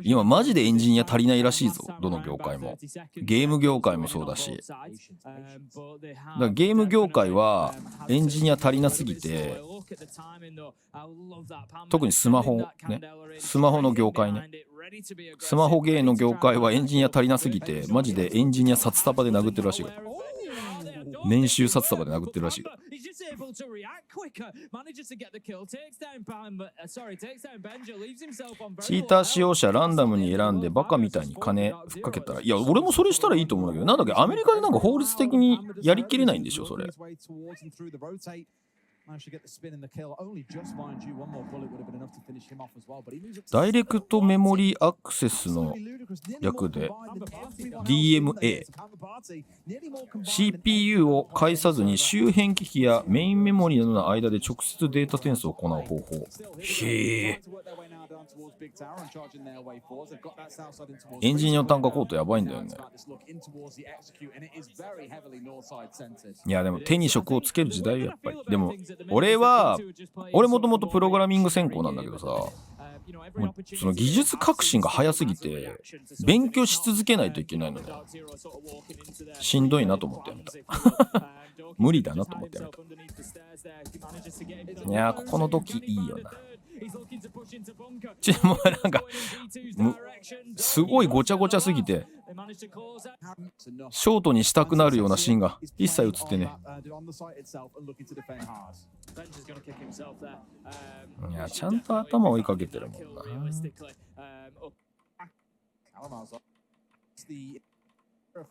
今マジでエンジニア足りないらしいぞ、どの業界も。ゲーム業界もそうだし、だからゲーム業界はエンジニア足りなすぎて、特にスマホね、スマホの業界ね、スマホゲーの業界はエンジニア足りなすぎて、マジでエンジニア札束で殴ってるらしいよ。年収札束で殴ってるらしいよ。チーター使用者ランダムに選んでバカみたいに金ふっかけたら、いや俺もそれしたらいいと思うんだけど、なんだっけ、アメリカでなんか法律的にやりきれないんでしょそれ。ダイレクトメモリーアクセスの略で DMA、CPU を介さずに周辺機器やメインメモリーなどの間で直接データ転送を行う方法。へえ。エンジニアの単価コートやばいんだよね。いやでも手に職をつける時代やっぱり。でも俺もともとプログラミング専攻なんだけどさ、もうその技術革新が早すぎて勉強し続けないといけないのでしんどいなと思ってやめた無理だなと思ってやめた。いやここの時いいよな。もうなんかすごいごちゃごちゃすぎてショートにしたくなるようなシーンが一切映ってね。いやちゃんと頭追いかけてるもんな。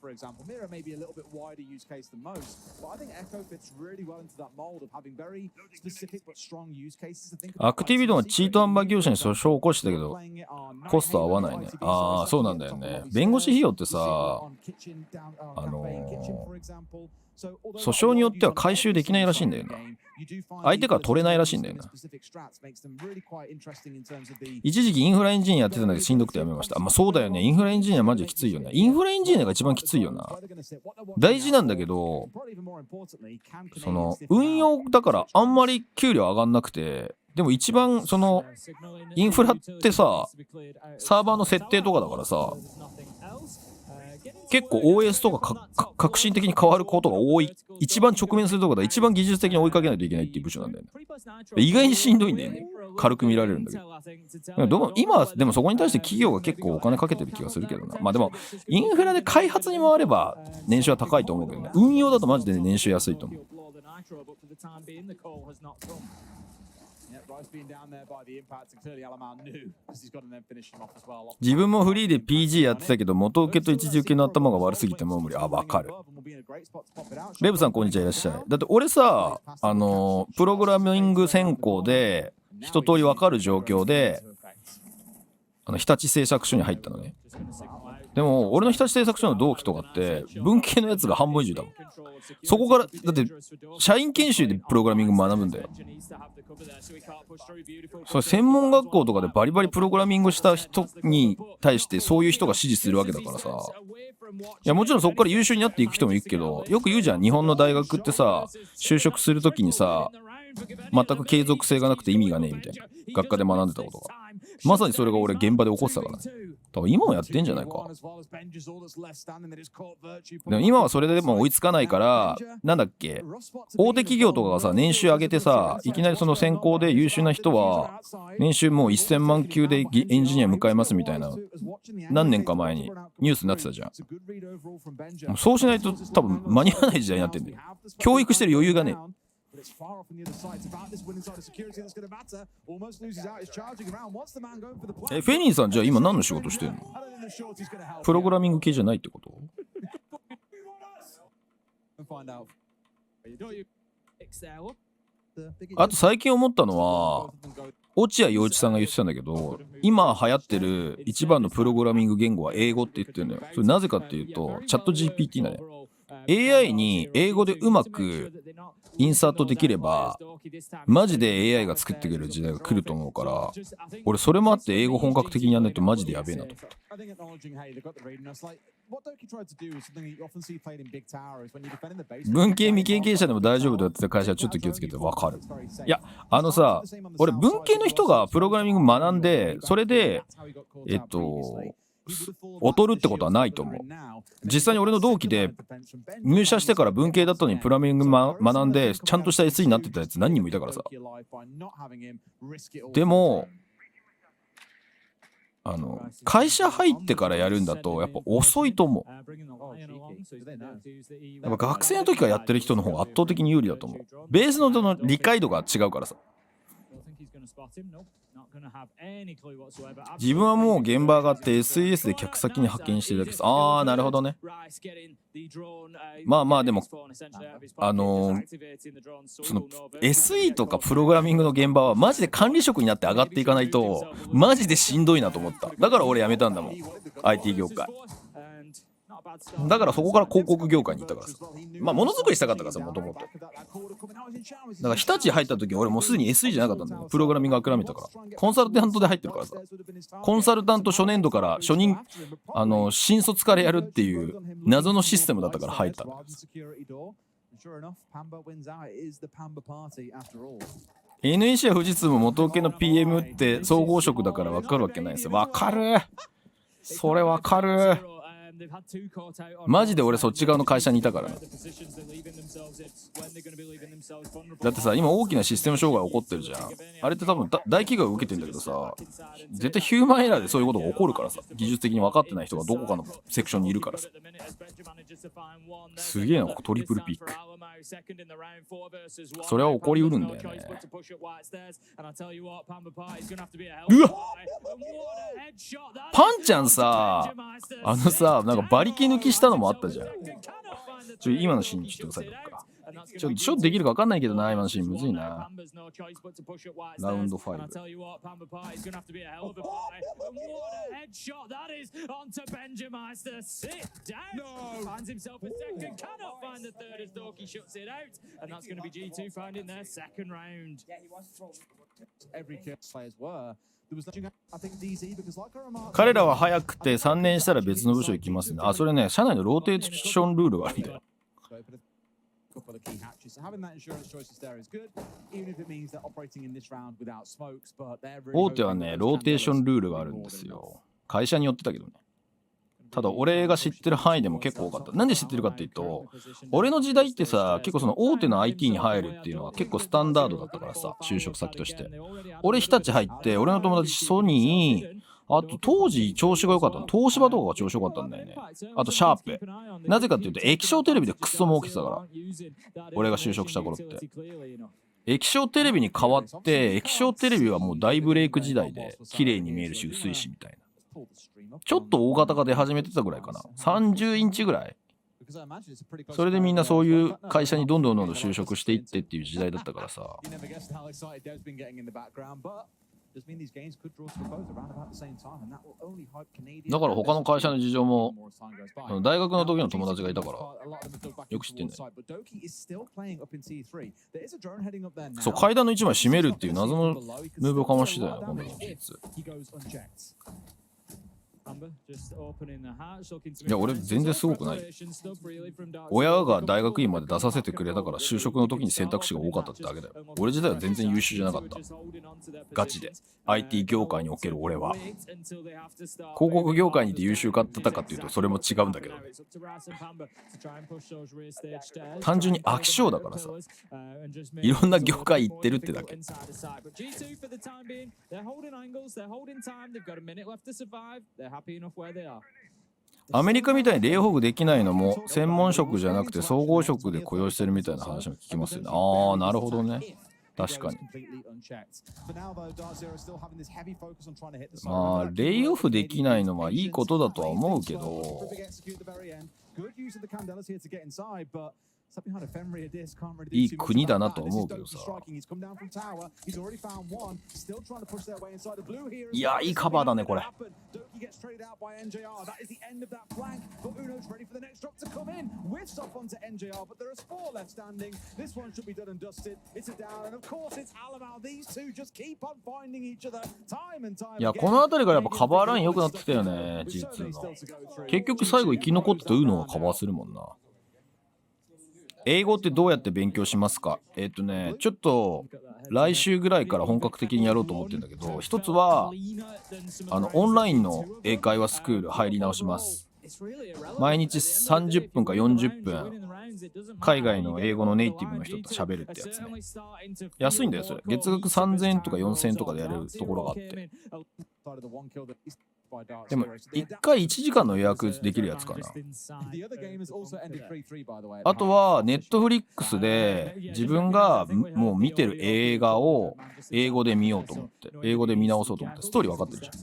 For example, Mira may be a little bit wider use case than most, but I think Echo fits really well into that mold of having very specific but strong use cases. アクティビドのチート販売業者に訴訟を起こしたけどコスト合わないね。ああそうなんだよね。弁護士費用ってさ、訴訟によっては回収できないらしいんだよな。相手から取れないらしいんだよな。一時期インフラエンジニアやってたんだけどしんどくてやめました。まあそうだよね。インフラエンジニアマジできついよね。インフラエンジニアが一番きついよな。大事なんだけど、その運用だからあんまり給料上がんなくて、でも一番そのインフラってさ、サーバーの設定とかだからさ、結構 OS とか革新的に変わることが多い。一番直面するところだ。一番技術的に追いかけないといけないっていう部署なんだよね。意外にしんどいんだよね。軽く見られるんだけど。今はでもそこに対して企業が結構お金かけてる気がするけどな。まあでもインフラで開発に回れば年収は高いと思うけどね。運用だとマジで年収安いと思う。自分もフリーで PG やってたけど元請けと一時受けの頭が悪すぎてもう無理。あ、わかる。レブさんこんにちはいらっしゃい。だって俺さ、プログラミング専攻で一通りわかる状況で日立製作所に入ったのね。でも俺の日立製作所の同期とかって文系のやつが半分以上だもん。そこからだって社員研修でプログラミング学ぶんだよ。それ専門学校とかでバリバリプログラミングした人に対してそういう人が支持するわけだからさ。いやもちろんそこから優秀になっていく人もいるけど、よく言うじゃん、日本の大学ってさ就職するときにさ全く継続性がなくて意味がねえみたいな、学科で学んでたことがまさにそれが俺現場で起こってたからね。多分今もやってんじゃないか。でも今はそれでも追いつかないから、なんだっけ、大手企業とかがさ年収上げてさ、いきなりその専攻で優秀な人は年収もう1000万級でエンジニア迎えますみたいな、何年か前にニュースになってたじゃん。そうしないと多分間に合わない時代になってんだよ。教育してる余裕がねえ。it's far off on the other side. It's about this winning side of security that's going to matter. Almost loses out. He's charging around. What's the man going for the play? フェニーさんじゃあ今何の仕事してんの？プログラミング系じゃないってこと？あと最近思ったのは、落合陽一さんが言ってたんだけど、今流行ってる一番のプログラミング言語は英語って言ってるのよ。それなぜかっていうと、チャット GPT だね。AI に英語でうまくインサートできれば、マジで AI が作ってくれる時代が来ると思うから、俺それもあって英語本格的にやんないとマジでやべえなと思った。文系未経験者でも大丈夫だって会社はちょっと気をつけて分かる。いや、さ、俺文系の人がプログラミング学んで、それで、劣るってことはないと思う。実際に俺の同期で入社してから文系だったのにプログラミング学んでちゃんとした SE になってたやつ何人もいたからさ。でも会社入ってからやるんだとやっぱ遅いと思う。やっぱ学生の時からやってる人の方が圧倒的に有利だと思う。ベースの理解度が違うからさ。自分はもう現場上がって SES で客先に派遣してるだけです。ああ、なるほどね。まあまあでもその SE とかプログラミングの現場はマジで管理職になって上がっていかないとマジでしんどいなと思った。だから俺辞めたんだもん、 IT 業界。だからそこから広告業界に行ったからさ。まあものづくりしたかったからさ、もともと。だから日立入った時俺もうすでに SE じゃなかったんだよ。プログラミング諦めたから。コンサルタントで入ってるからさ。コンサルタント初年度から初任新卒からやるっていう謎のシステムだったから入ったの。NEC や富士通も元請けの PM って総合職だから分かるわけないですよ。分かる、それ分かる。マジで俺そっち側の会社にいたからね。だってさ、今大きなシステム障害起こってるじゃん。あれって多分大企業が受けてんだけどさ、絶対ヒューマンエラーでそういうことが起こるからさ。技術的に分かってない人がどこかのセクションにいるからさ。すげえな、トリプルピック。それは起こりうるんだよね。うわっ、パンちゃんさ、なんか馬力抜きしたのもあったじゃん。今のシーンちょっと押さえとくか。ちょっとショットできるか分かんないけどな、今のシーンむずいな。ラウンド5。彼らは早くて3年したら別の部署行きますね。あ、それね、社内のローテーションルールがあるんだよ。大手はね、ローテーションルールがあるんですよ。会社によってたけどね。ただ俺が知ってる範囲でも結構多かった。なんで知ってるかっていうと、俺の時代ってさ、結構その大手の IT に入るっていうのは結構スタンダードだったからさ、就職先として。俺日立入って、俺の友達ソニー、あと当時調子が良かったの、東芝とかが調子良かったんだよね。あとシャープ。なぜかっていうと液晶テレビでクソ儲けてたから。俺が就職した頃って。液晶テレビに変わって、液晶テレビはもう大ブレイク時代で綺麗に見えるし薄いしみたいな。ちょっと大型化出始めてたぐらいかな。30インチぐらい。それでみんなそういう会社にどんどん就職していってっていう時代だったからさ。だから他の会社の事情も大学の時の友達がいたからよく知ってんだよ。そう、階段の一枚閉めるっていう謎のムーブをかましてたよな、今度の実。いや、俺全然すごくない。親が大学院まで出させてくれたから就職の時に選択肢が多かったってだけだよ。俺自体は全然優秀じゃなかった。ガチで IT 業界における俺は。広告業界にいて優秀かったかっていうとそれも違うんだけど、ね、単純に飽き性だからさ、いろんな業界行ってるってだけ。アメリカみたいにレイオフできないのも専門職じゃなくて総合職で雇用してるみたいな話も聞きますよね。ああ、なるほどね。確かに。まあレイオフできないのはいいことだとは思うけど、いい国だなと思うけどさ。いや、いいカバーだねこれ。いや、この辺りからやっぱカバーライン良くなってきたよね、G2の。結局最後生き残ってたウーノがカバーするもんな。英語ってどうやって勉強しますか？ちょっと来週ぐらいから本格的にやろうと思ってるんだけど、一つはオンラインの英会話スクール入り直します。毎日30分か40分海外の英語のネイティブの人と喋るってやつね。安いんだよそれ。月額3000円とか4000円とかでやれるところがあって、でも1回1時間の予約できるやつかな。あとはネットフリックスで自分がもう見てる映画を英語で見ようと思って、英語で見直そうと思って、ストーリー分かってるじゃん。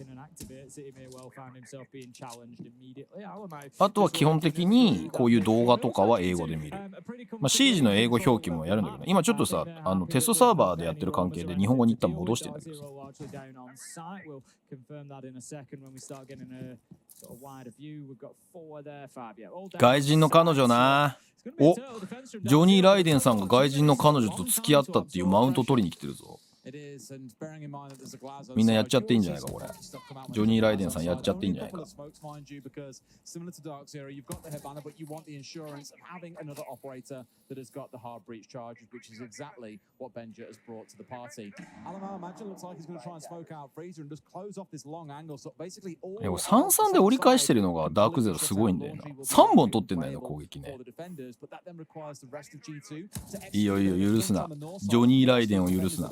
あとは基本的にこういう動画とかは英語で見る。まあ、シージの英語表記もやるんだけど、今ちょっとさテストサーバーでやってる関係で日本語に一旦戻してるんだけどさ。外人の彼女な。お、ジョニー・ライデンさんが外人の彼女と付き合ったっていうマウント取りに来てるぞ。みんなやっちゃっていいんじゃないかこれ。ジョニー・ライデンさんやっちゃっていいんじゃないか。3-3で折り返してるのがダークゼロすごいんだよな。3本取ってんだよな攻撃ね。いいよいいよ、許すな。ジョニー・ライデンを許すな。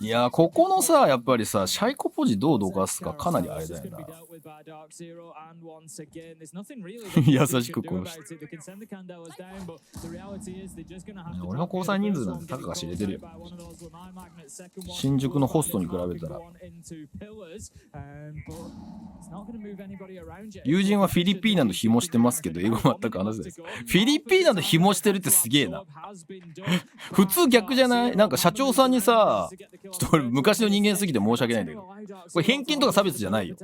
いやここのさ、やっぱりさ、シャイコポジどうどかすかかなりあれだよな。優しく殺して。俺の交際人数なんてたかが知れてるよ。新宿のホストに比べたら。友人はフィリピーナの紐してますけど英語全く話せないです。フィリピーナの紐してるってすげえな。普通逆じゃない？なんか社長さんにさ、ちょっと俺昔の人間すぎて申し訳ないんだけど、これ偏見とか差別じゃないよ。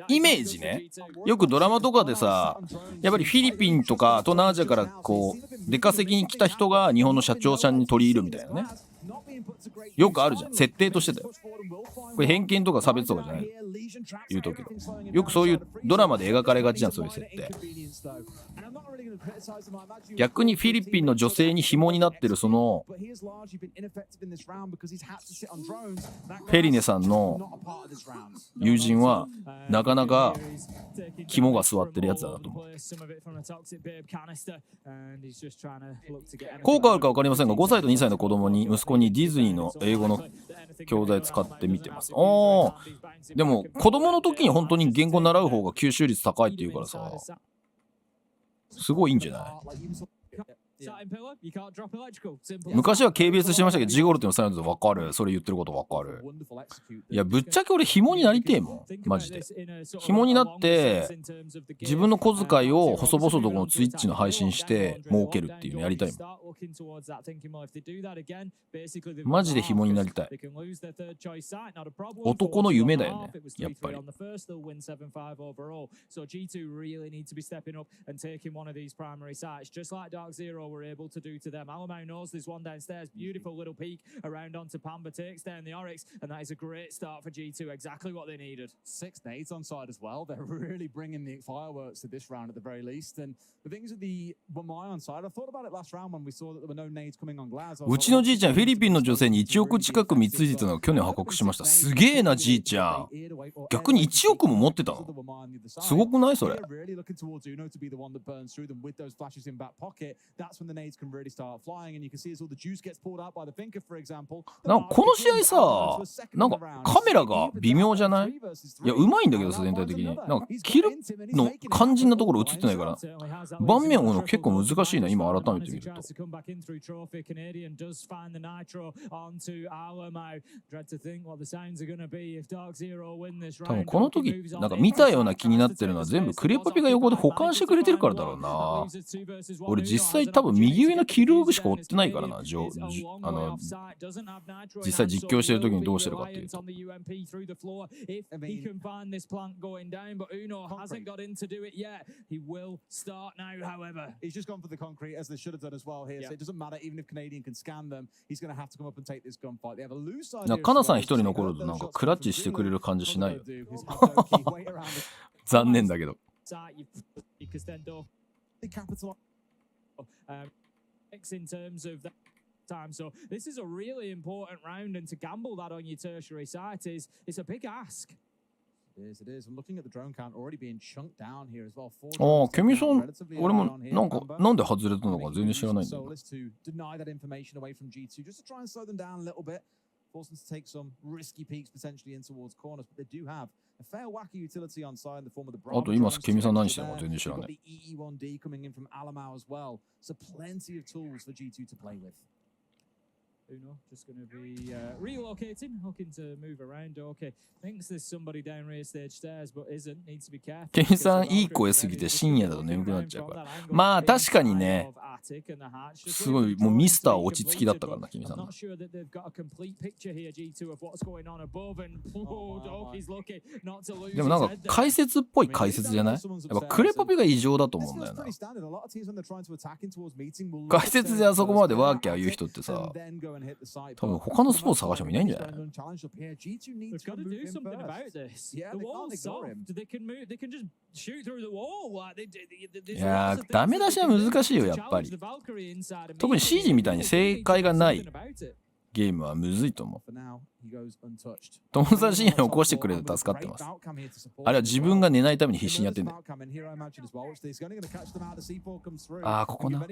イメージね。よくドラマとかでさ、やっぱりフィリピンとか東南アジアからこう出稼ぎに来た人が日本の社長さんに取り入るみたいなね。よくあるじゃん、設定としてだよ。これ偏見とか差別とかじゃない言うとくけど、よくそういうドラマで描かれがちじゃん、そういう設定。逆にフィリピンの女性に紐になってるそのフェリネさんの友人はなかなか肝が据わってるやつだなと思う。効果あるか分かりませんが、5歳と2歳の子供に息子にディズニーの英語の教材使ってみてます。でも子供の時に本当に言語習う方が吸収率高いっていうからさ、すごいいいんじゃない？昔は KBS してましたけど、ジゴルってのサインドで分かる。それ言ってること分かる。いやぶっちゃけ俺紐になりてえもんマジで。紐になって自分の小遣いを細々とこのツイッチの配信して儲けるっていうのやりたいもん。マジで紐になりたい。男の夢だよねやっぱり。were able to do to them. Alamo knows there's one downstairs. Beautiful little peek around onto Pamba, takes down the Oryx, and that is a great start for G2. Exactly what they needed. 6 nades on side as well. They're really bringing the fireworks to this round at the very least. And the things with the Wamai on side, I thought about it last round when we saw that there were no nades coming on glass. うちのじいちゃんフィリピンの女性に1億近く貢いでたのを去年破格しました。すげえなじいちゃん。逆に1億も持ってたの？すごくないそれ？なんかこの試合さ、なんかカメラが微妙じゃない？いや、うまいんだけどさ、全体的に。なんかキルの肝心なところ映ってないから、盤面を追うの結構難しいな、今改めて見ると。多分この時、なんか見たような気になってるのは全部クレパピが横で保管してくれてるからだろうな。俺実際多分右上のキルオグしか追ってないからな、実際実況してる時にどうしてるかっていうと。カナさん一人残るとなんかクラッチしてくれる感じしないよ。残念だけど。In terms of that time, so this is a really important round, and to gamble that on your tertiary site is a big ask. It is. I'm looking at the drone count already being chunked down here as well. ああ、ケミさん、俺もなんかなんで外れたのか全然知らないんだよ。Deny that information away from G2 just to try and slow them down a little bit. Force them to take some risky peeks potentially in towards corners, but they do have a fair whacky utility on side in the form of the Bravo. あと今ケミさん何してるのか全然知らない。 The EE1D coming in from Alamau as well. So plenty of tools for G2 to play with. Uno just going to be relocating, looking to move around. Okay, thinks there's somebody down rear stage stairs, but isn't. Needs to be careful. ケミさんいい声すぎて深夜だと眠くなっちゃうから。まあ確かにね、すごいもうミスター落ち着きだったからな、ケミさん。でもなんか解説っぽい解説じゃない？やっぱクレパピが異常だと思うんだよな。解説であそこまでワーキャー言う人ってさ、多分他のスポーツ探してもいないんじゃない？いやー、ダメ出しは難しいよ、やっぱり。特にシージみたいに正解がないゲームはむずいと思う。友達深夜に起こしてくれて助かってます。あれは自分が寝ないために必死にやってんだよ。ああ、ここな。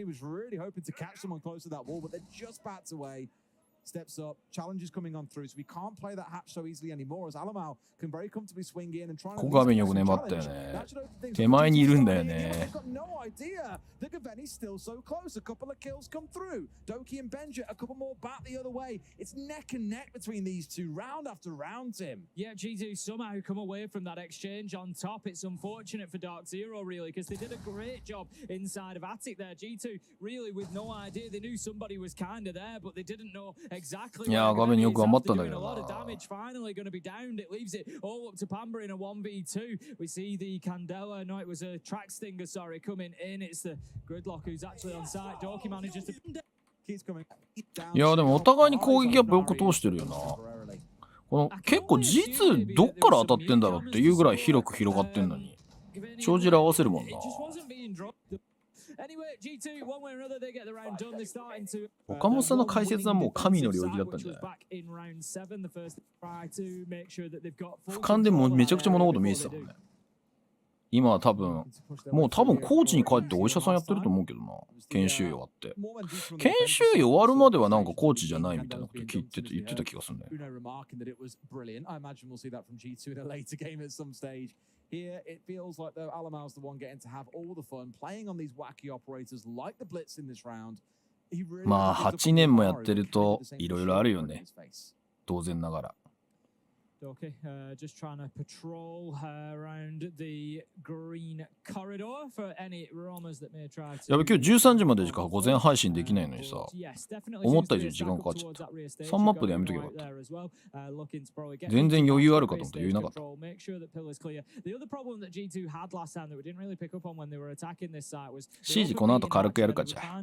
Steps up, challenges coming on through, so we can't play that hatch so easily anymore as Alamau can very comfortably swing in and try. ここ画面よく粘ったよね。手前にいるんだよね。The Gaveni's still so close. A couple of kills come through. Doki and Benja, a couple more back the other way. It's neck and neck between these two, round after round, Tim. Yeah, G2 somehow come away from that exchange on top. It's unfortunate for Dark Zero, really, because they did a great job inside of Attic there. G2 really with no idea. They knew somebody was kind of there, but they didn't know exactly. いや、画面よく頑張ったんだけどな。A lot of damage finally going to be downed. It leaves it all up to Pamba in a 1v2. We see the Candela. No, it was a track stinger, sorry, coming in. It's the Gridlock who's actually on site. Doki manages to. いや、でもお互いに攻撃やっぱよく通してるよな。この結構 G2 どっから当たってんだろうっていうぐらい広く広がってんのに帳尻合わせるもんな。岡本さんの解説はもう神の領域だったんじゃない？俯瞰でもめちゃくちゃ物事見えてたもんね。今は多分高知に帰ってお医者さんやってると思うけどな。研修医終わって研修医終わるまではなんかコーチじゃないみたいなこと言ってた気がするんだよ。Here, it feels like though Alamau's the one getting to have all the fun playing on these wacky operators like the Blitz in this round. まあ8年もやってるといろいろあるよね。当然ながら。Okay, just trying to patrol around the green corridor for any roamers that may try to. やべ、今日13時までしか午前配信できないのにさ、思った以上に時間かかっちゃった。3マップでやめとけばよかった。全然余裕あるかと思って余裕なかった。シージこの後軽くやるかじゃ。今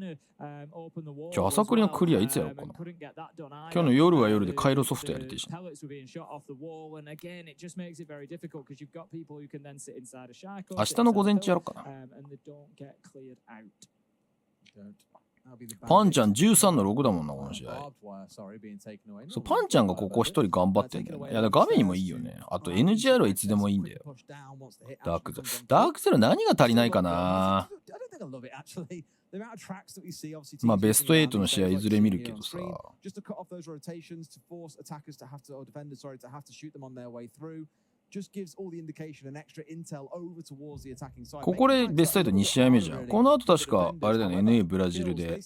日朝栗のクリアいつやろうかな。今日の夜は夜でカイロソフトやりてえし。And again, it just makes it very difficult because you've got people who can then sit inside a shy. 明日の午前中やろうかな。And they don't get cleared out. パンちゃん13の6だもんな、この試合。そう、パンちゃんがここ一人頑張ってんだよね。いや、画面にもいいよね。あと NGR はいつでもいいんだよ。ダークゼロ何が足りないかな。まあベスト8の試合いずれ見るけどさ。ここでベスト8 2試合目じゃん。この後確かあれだよね、NA ブラジルで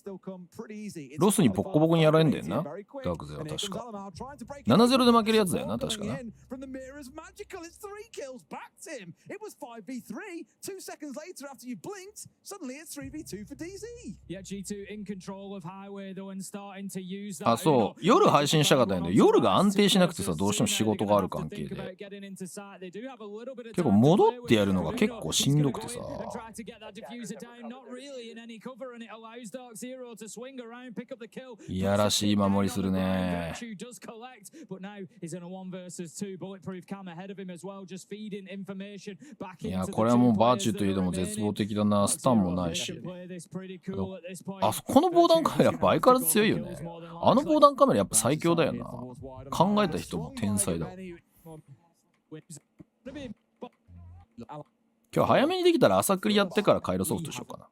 ロスにボッコボコにやられんだよな、ダークゼは確か。7-0 で負けるやつだよな、確かな。あ、そう、夜配信したかったんだけど、夜が安定しなくてさ、どうしても仕事がある関係で。結構戻ってやるのが結構しんどくてさ。いやらしい守りするね。いや、これはもうバーチューといえども絶望的だな。スタンもないし。あそこの防弾カメラやっぱ相変わらず強いよね。あの防弾カメラやっぱ最強だよな。考えた人も天才だわ。今日早めにできたら朝繰りやってから回路ソフトしようかな。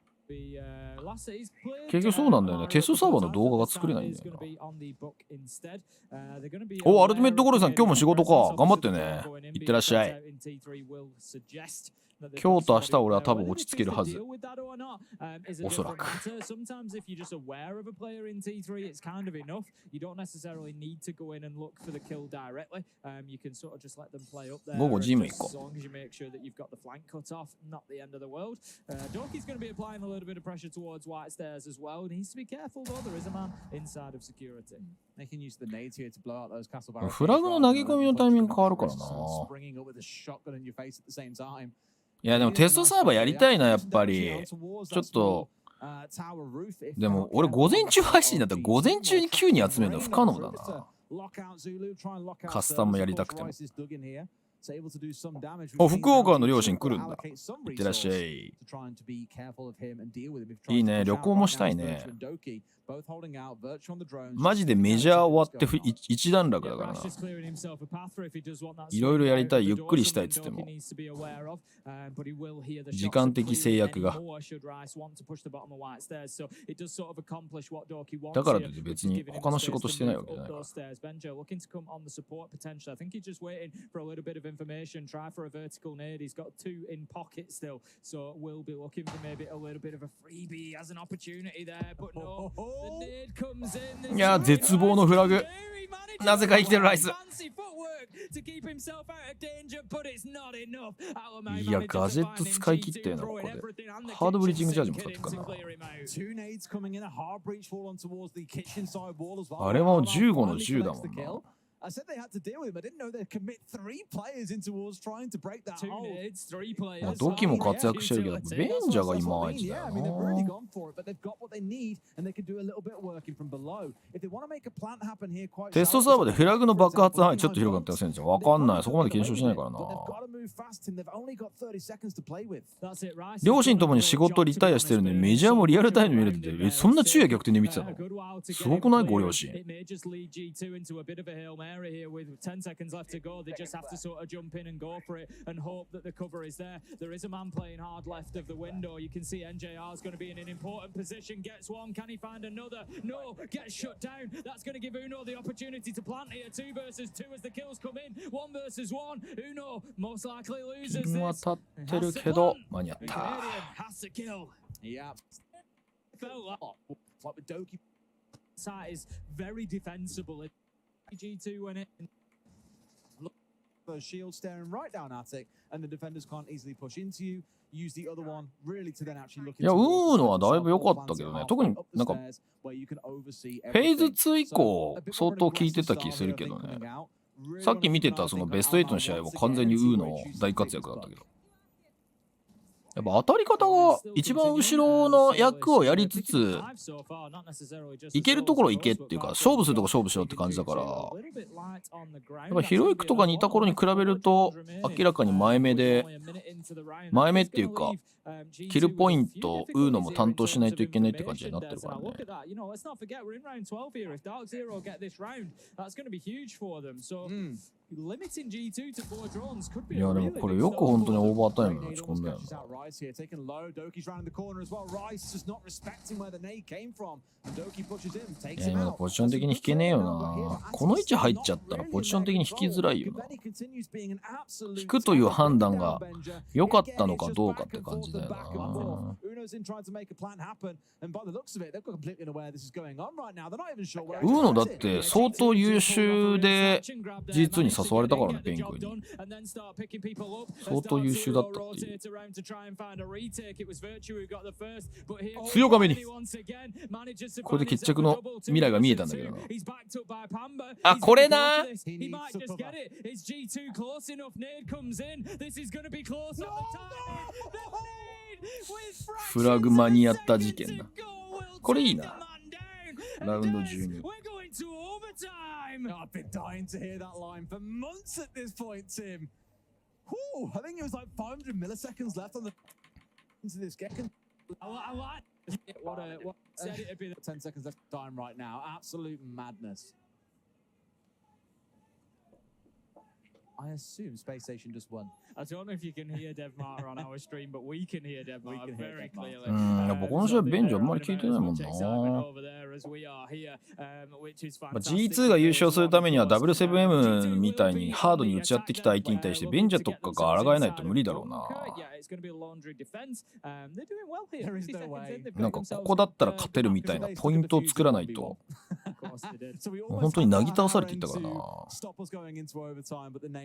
結局そうなんだよね。テストサーバーの動画が作れないんだよな。お、アルティメットゴルフさん、今日も仕事か。頑張ってね。いってらっしゃい。今日と明日は俺は多分落ち着けるはず。おそらく。午後ジム行こう。フラグの投げ込みのタイミング変わるからな。いやでもテストサーバーやりたいな、やっぱり。ちょっとでも俺午前中配信だったら午前中に9人集めるのは不可能だな。カスタムやりたくても。お、福岡の両親来るんだ。いってらっしゃい。いいね、旅行もしたいね。マジでメジャー終わって一段落だからな。いろいろやりたい、ゆっくりしたいっつっても時間的制約が。だからといって別に他の仕事してないわけじゃないから。information, try for a vertical nade. He's got 2 in pocket still, so we'll be looking for maybe a little bit of a freebie as an opportunity there, but no, the nade comes in. いや、絶望のフラグ。なぜか生きてるライス。いや、ガジェット使い切ったよな、ここで。ハードブリーチングチャージも使ってるかな。あれは15の10だもんな。I said they had to deal with him. I didn't know they'd commit 3 players in towards trying to break that hold. ドキも活躍してるけど、ベンジャーがいまいちだよな。テストサーバーでフラグの爆発範囲ちょっと広がったよ、選手。わかんない。そこまで検証しないからな。両親ともに仕事リタイアしてるのにメジャーもリアルタイム見れてて、そんな昼夜逆転で見てたの？すごくない？ご両親。area here with 10 seconds left to go. They just have to sort of jump in and go for it and hope that the cover is there. There is a man playing hard left of the window. You can see NJR is going to be in an important position. Gets one. Can he find another? No. Gets shut down. That's going to give Uno the opportunity to plant here. 2 versus 2 as the kills come in. 1 versus 1. Uno most likely loses this. 当たってるけど間に合った。Has to kill. Yeah. Felt like with Doki. Side is very defensible. G2 when it the shield staring right down at it and the defenders can't easily push into you. Use the other one really to then actually look. いや、ウーノはだいぶ良かったけどね。特になんかフェーズ2以降相当効いてた気するけどね。さっき見てたそのベスト8の試合は完全にウーノ大活躍だったけど。やっぱ当たり方が一番後ろの役をやりつついけるところいけっていうか勝負するとこ勝負しろって感じだからやっぱヒロイクとかにいた頃に比べると明らかに前目っていうかキルポイントウーノも担当しないといけないって感じになってるからね。limiting G2 to 4 drones could be いやでもこれよく本当にオーバータイムに打ち込んだよな。いや今ポジション的に引けねえよな。この位置入っちゃったらポジション的に引きづらいよな。引くという判断が良かったのかどうかって感じだよな。ウーノだって相当優秀で G2 に誘われたからね、ペン君に。相当優秀だったっていう。強がめに。これで決着の未来が見えたんだけどな。あ、これな。フラグ間に合った事件だ。これいいな。ラウンド12。I've been dying to hear that line for months at this point, Tim. Whew, I think it was like 500 milliseconds left on the into this game. What said it'd be 10 seconds left time right now. Absolute madness. I assume Space Station just won. I don't know if you can hear Dev Martyr on our stream, but we can hear Dev Martyr very clearly. やっぱこの試合ベンジあんまり聞いてないもんな。G2 が優勝するためには W7M みたいにハードに打ち合ってきた相手に対してベンジャとかが抗えないと無理だろうな。なんかここだったら勝てるみたいなポイントを作らないと本当になぎ倒されていったからな。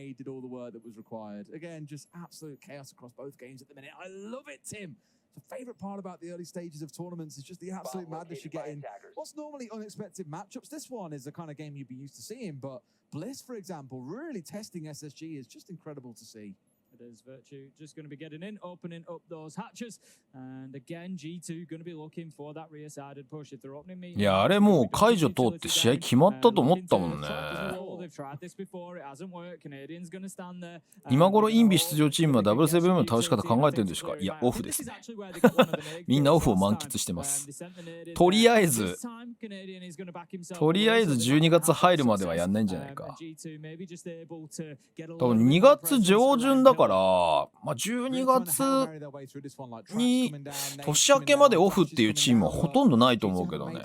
Did all the work that was required. Again, just absolute chaos across both games at the minute. I love it, Tim. The favorite part about the early stages of tournaments is just the absolute madness you get in what's normally unexpected matchups. This one is the kind of game you'd be used to seeing, but Bliss, for example, really testing SSG is just incredible to see. It is Virtue just going to be getting in, opening up those hatches, and again G2 going to be looking for that rear-sided push if they're opening me. いやあれもう解除通って試合決まったと思ったもんね。今頃インビ出場チームは W7M の倒し方考えてるんでしょうか。いやオフですね。みんなオフを満喫してます。とりあえず12月入るまではやんないんじゃないか。多分2月上旬だから、まあ、12月に年明けまでオフっていうチームはほとんどないと思うけどね。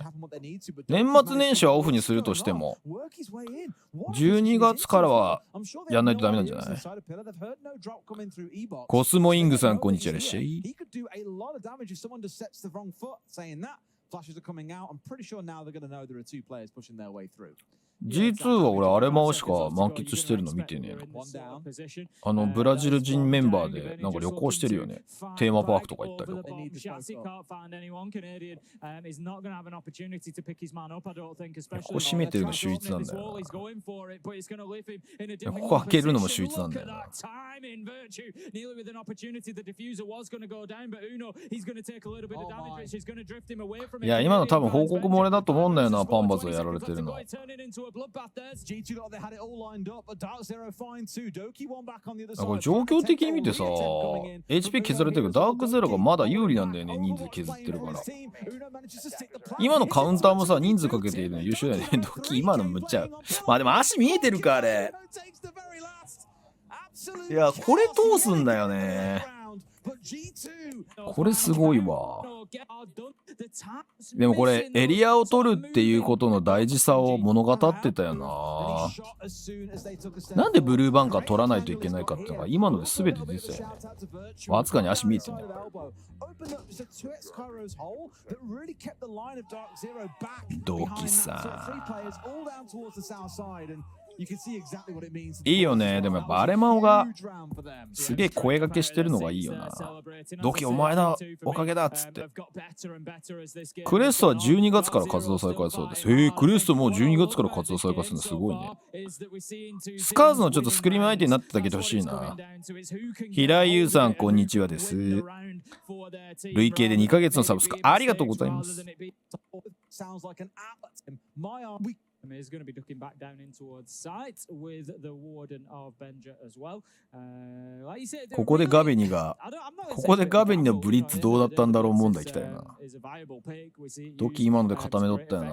年末年始はオフにするとしても12月からはやんないとダメなんじゃない？コスモイングさんこんにちは、いらっしゃい。G2 は俺アレマオしか満喫してるの見てねえの。ブラジル人メンバーでなんか旅行してるよね。テーマパークとか行ったりとか。ここ締めてるの秀逸なんだよな。ここ開けるのも秀逸なんだよな。いや今の多分報告漏れだと思うんだよな、パンバズがやられてるの。これ状況的に見てさ HP 削られてるけどダークゼロがまだ有利なんだよね。人数削ってるから。今のカウンターもさ人数かけているの優秀だよね。ドキ今のむっちゃう。まあでも足見えてるかあれ。いやこれ通すんだよね。これすごいわ。でもこれエリアを取るっていうことの大事さを物語ってたよな。なんでブルーバンカー取らないといけないかっていうのが今ので全て出てたよね。わずかに足見えてね。ドキさんいいよね。でもやっぱアレマオがすげえ声掛けしてるのがいいよな。ドキお前のおかげだっつって。クレストは12月から活動再開そうです。クレストもう12月から活動再開するのすごいね。スカーズのちょっとスクリーム相手になってあげてほしいな。平井優さんこんにちはです。累計で2ヶ月のサブスクありがとうございます。is going to be looking back down in towards site with the warden of Benja as well. Like you said, ここでガベニのブリッツどうだったんだろう問題きたよな。ドキ今ので固め取ったよな。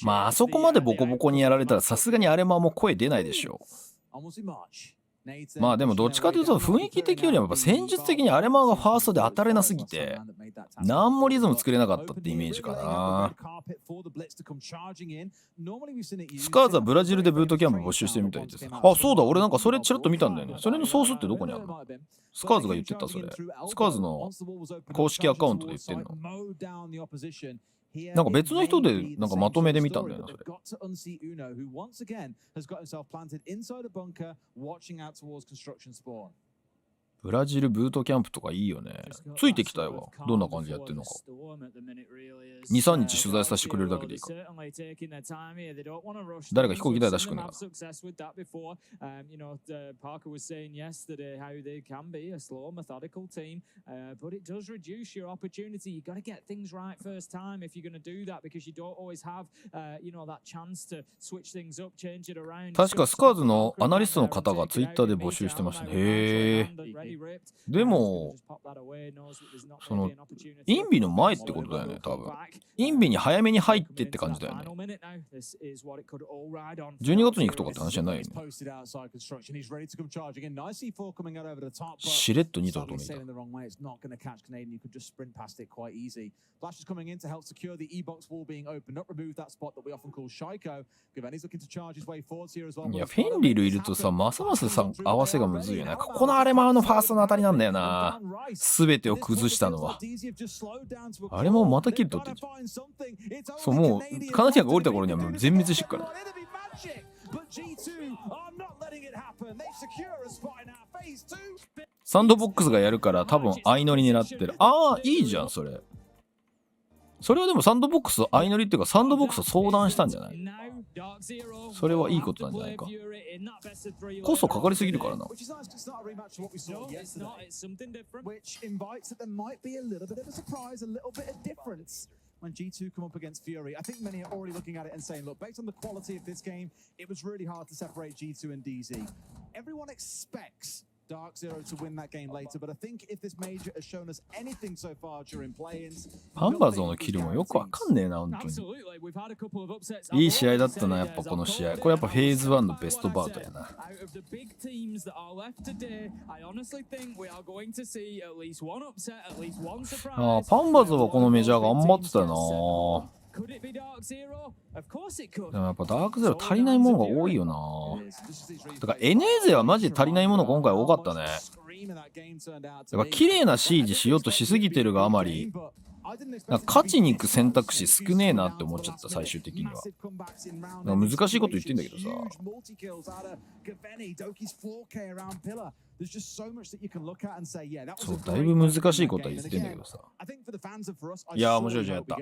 まああそこまでボコボコにやられたらさすがにあれももう声出ないでしょう。まあでもどっちかというと雰囲気的よりもやっぱ戦術的にアレマがファーストで当たれなすぎて何もリズム作れなかったってイメージかな。スカーズはブラジルでブートキャンプ募集してるみたいです。あ、そうだ、俺なんかそれちらっと見たんだよね。それのソースってどこにあるの？スカーズが言ってたそれ。スカーズの公式アカウントで言ってんの。なんか別の人でなんかまとめで見たんだよなそれ。ブラジルブートキャンプとかいいよね。ついてきたよ。どんな感じやってるのか。2、3日取材させてくれるだけでいいか。誰か飛行機代出してくんねえ。確かスカーズのアナリストの方がツイッターで募集してましたね。へえ。でもそのインビの前ってことだよね多分。インビに早めに入ってって感じだよね。12月に行くとかって話じゃないよね。しれっと2と止めた。いやフェンリルいるとさますますさ合わせがむずいよね。ここのアレマーのファーストの当たりなんだよな。全てを崩したのはあれもまたキル取ってるじゃん。そうもうカナディアンが降りた頃にはもう全滅してるから。サンドボックスがやるから多分相乗り狙ってる。ああいいじゃんそれ。それはでもサンドボックス相乗りっていうかサンドボックスを相談したんじゃない？それはいいことなんじゃないか。コストかかりすぎるからな。When G2 come up against Fury, I think many are already looking at it and saying, look, based on the quality of this game, it was really hard to separate G2 and DZ. Everyone expects Dark Zero to win that game later, but I think if this major has shown us anything so far during play-ins, パンバーゾーのキルもよくわかんねえな本当に。いい試合だったなやっぱこの試合。これやっぱフェーズ1のベストバートやな。ああパンバーゾーはこのメジャー頑張ってたよな。でもやっぱダークゼロ足りないものが多いよな。だからエネーゼはマジで足りないもの今回多かったね。やっぱ綺麗なシージしようとしすぎてるがあまりなんか勝ちに行く選択肢少ねえなって思っちゃった最終的には。なんか難しいこと言ってんだけどさ。そうだいぶ難しいことは言ってんだけどさ。いやー面白いじゃんやった。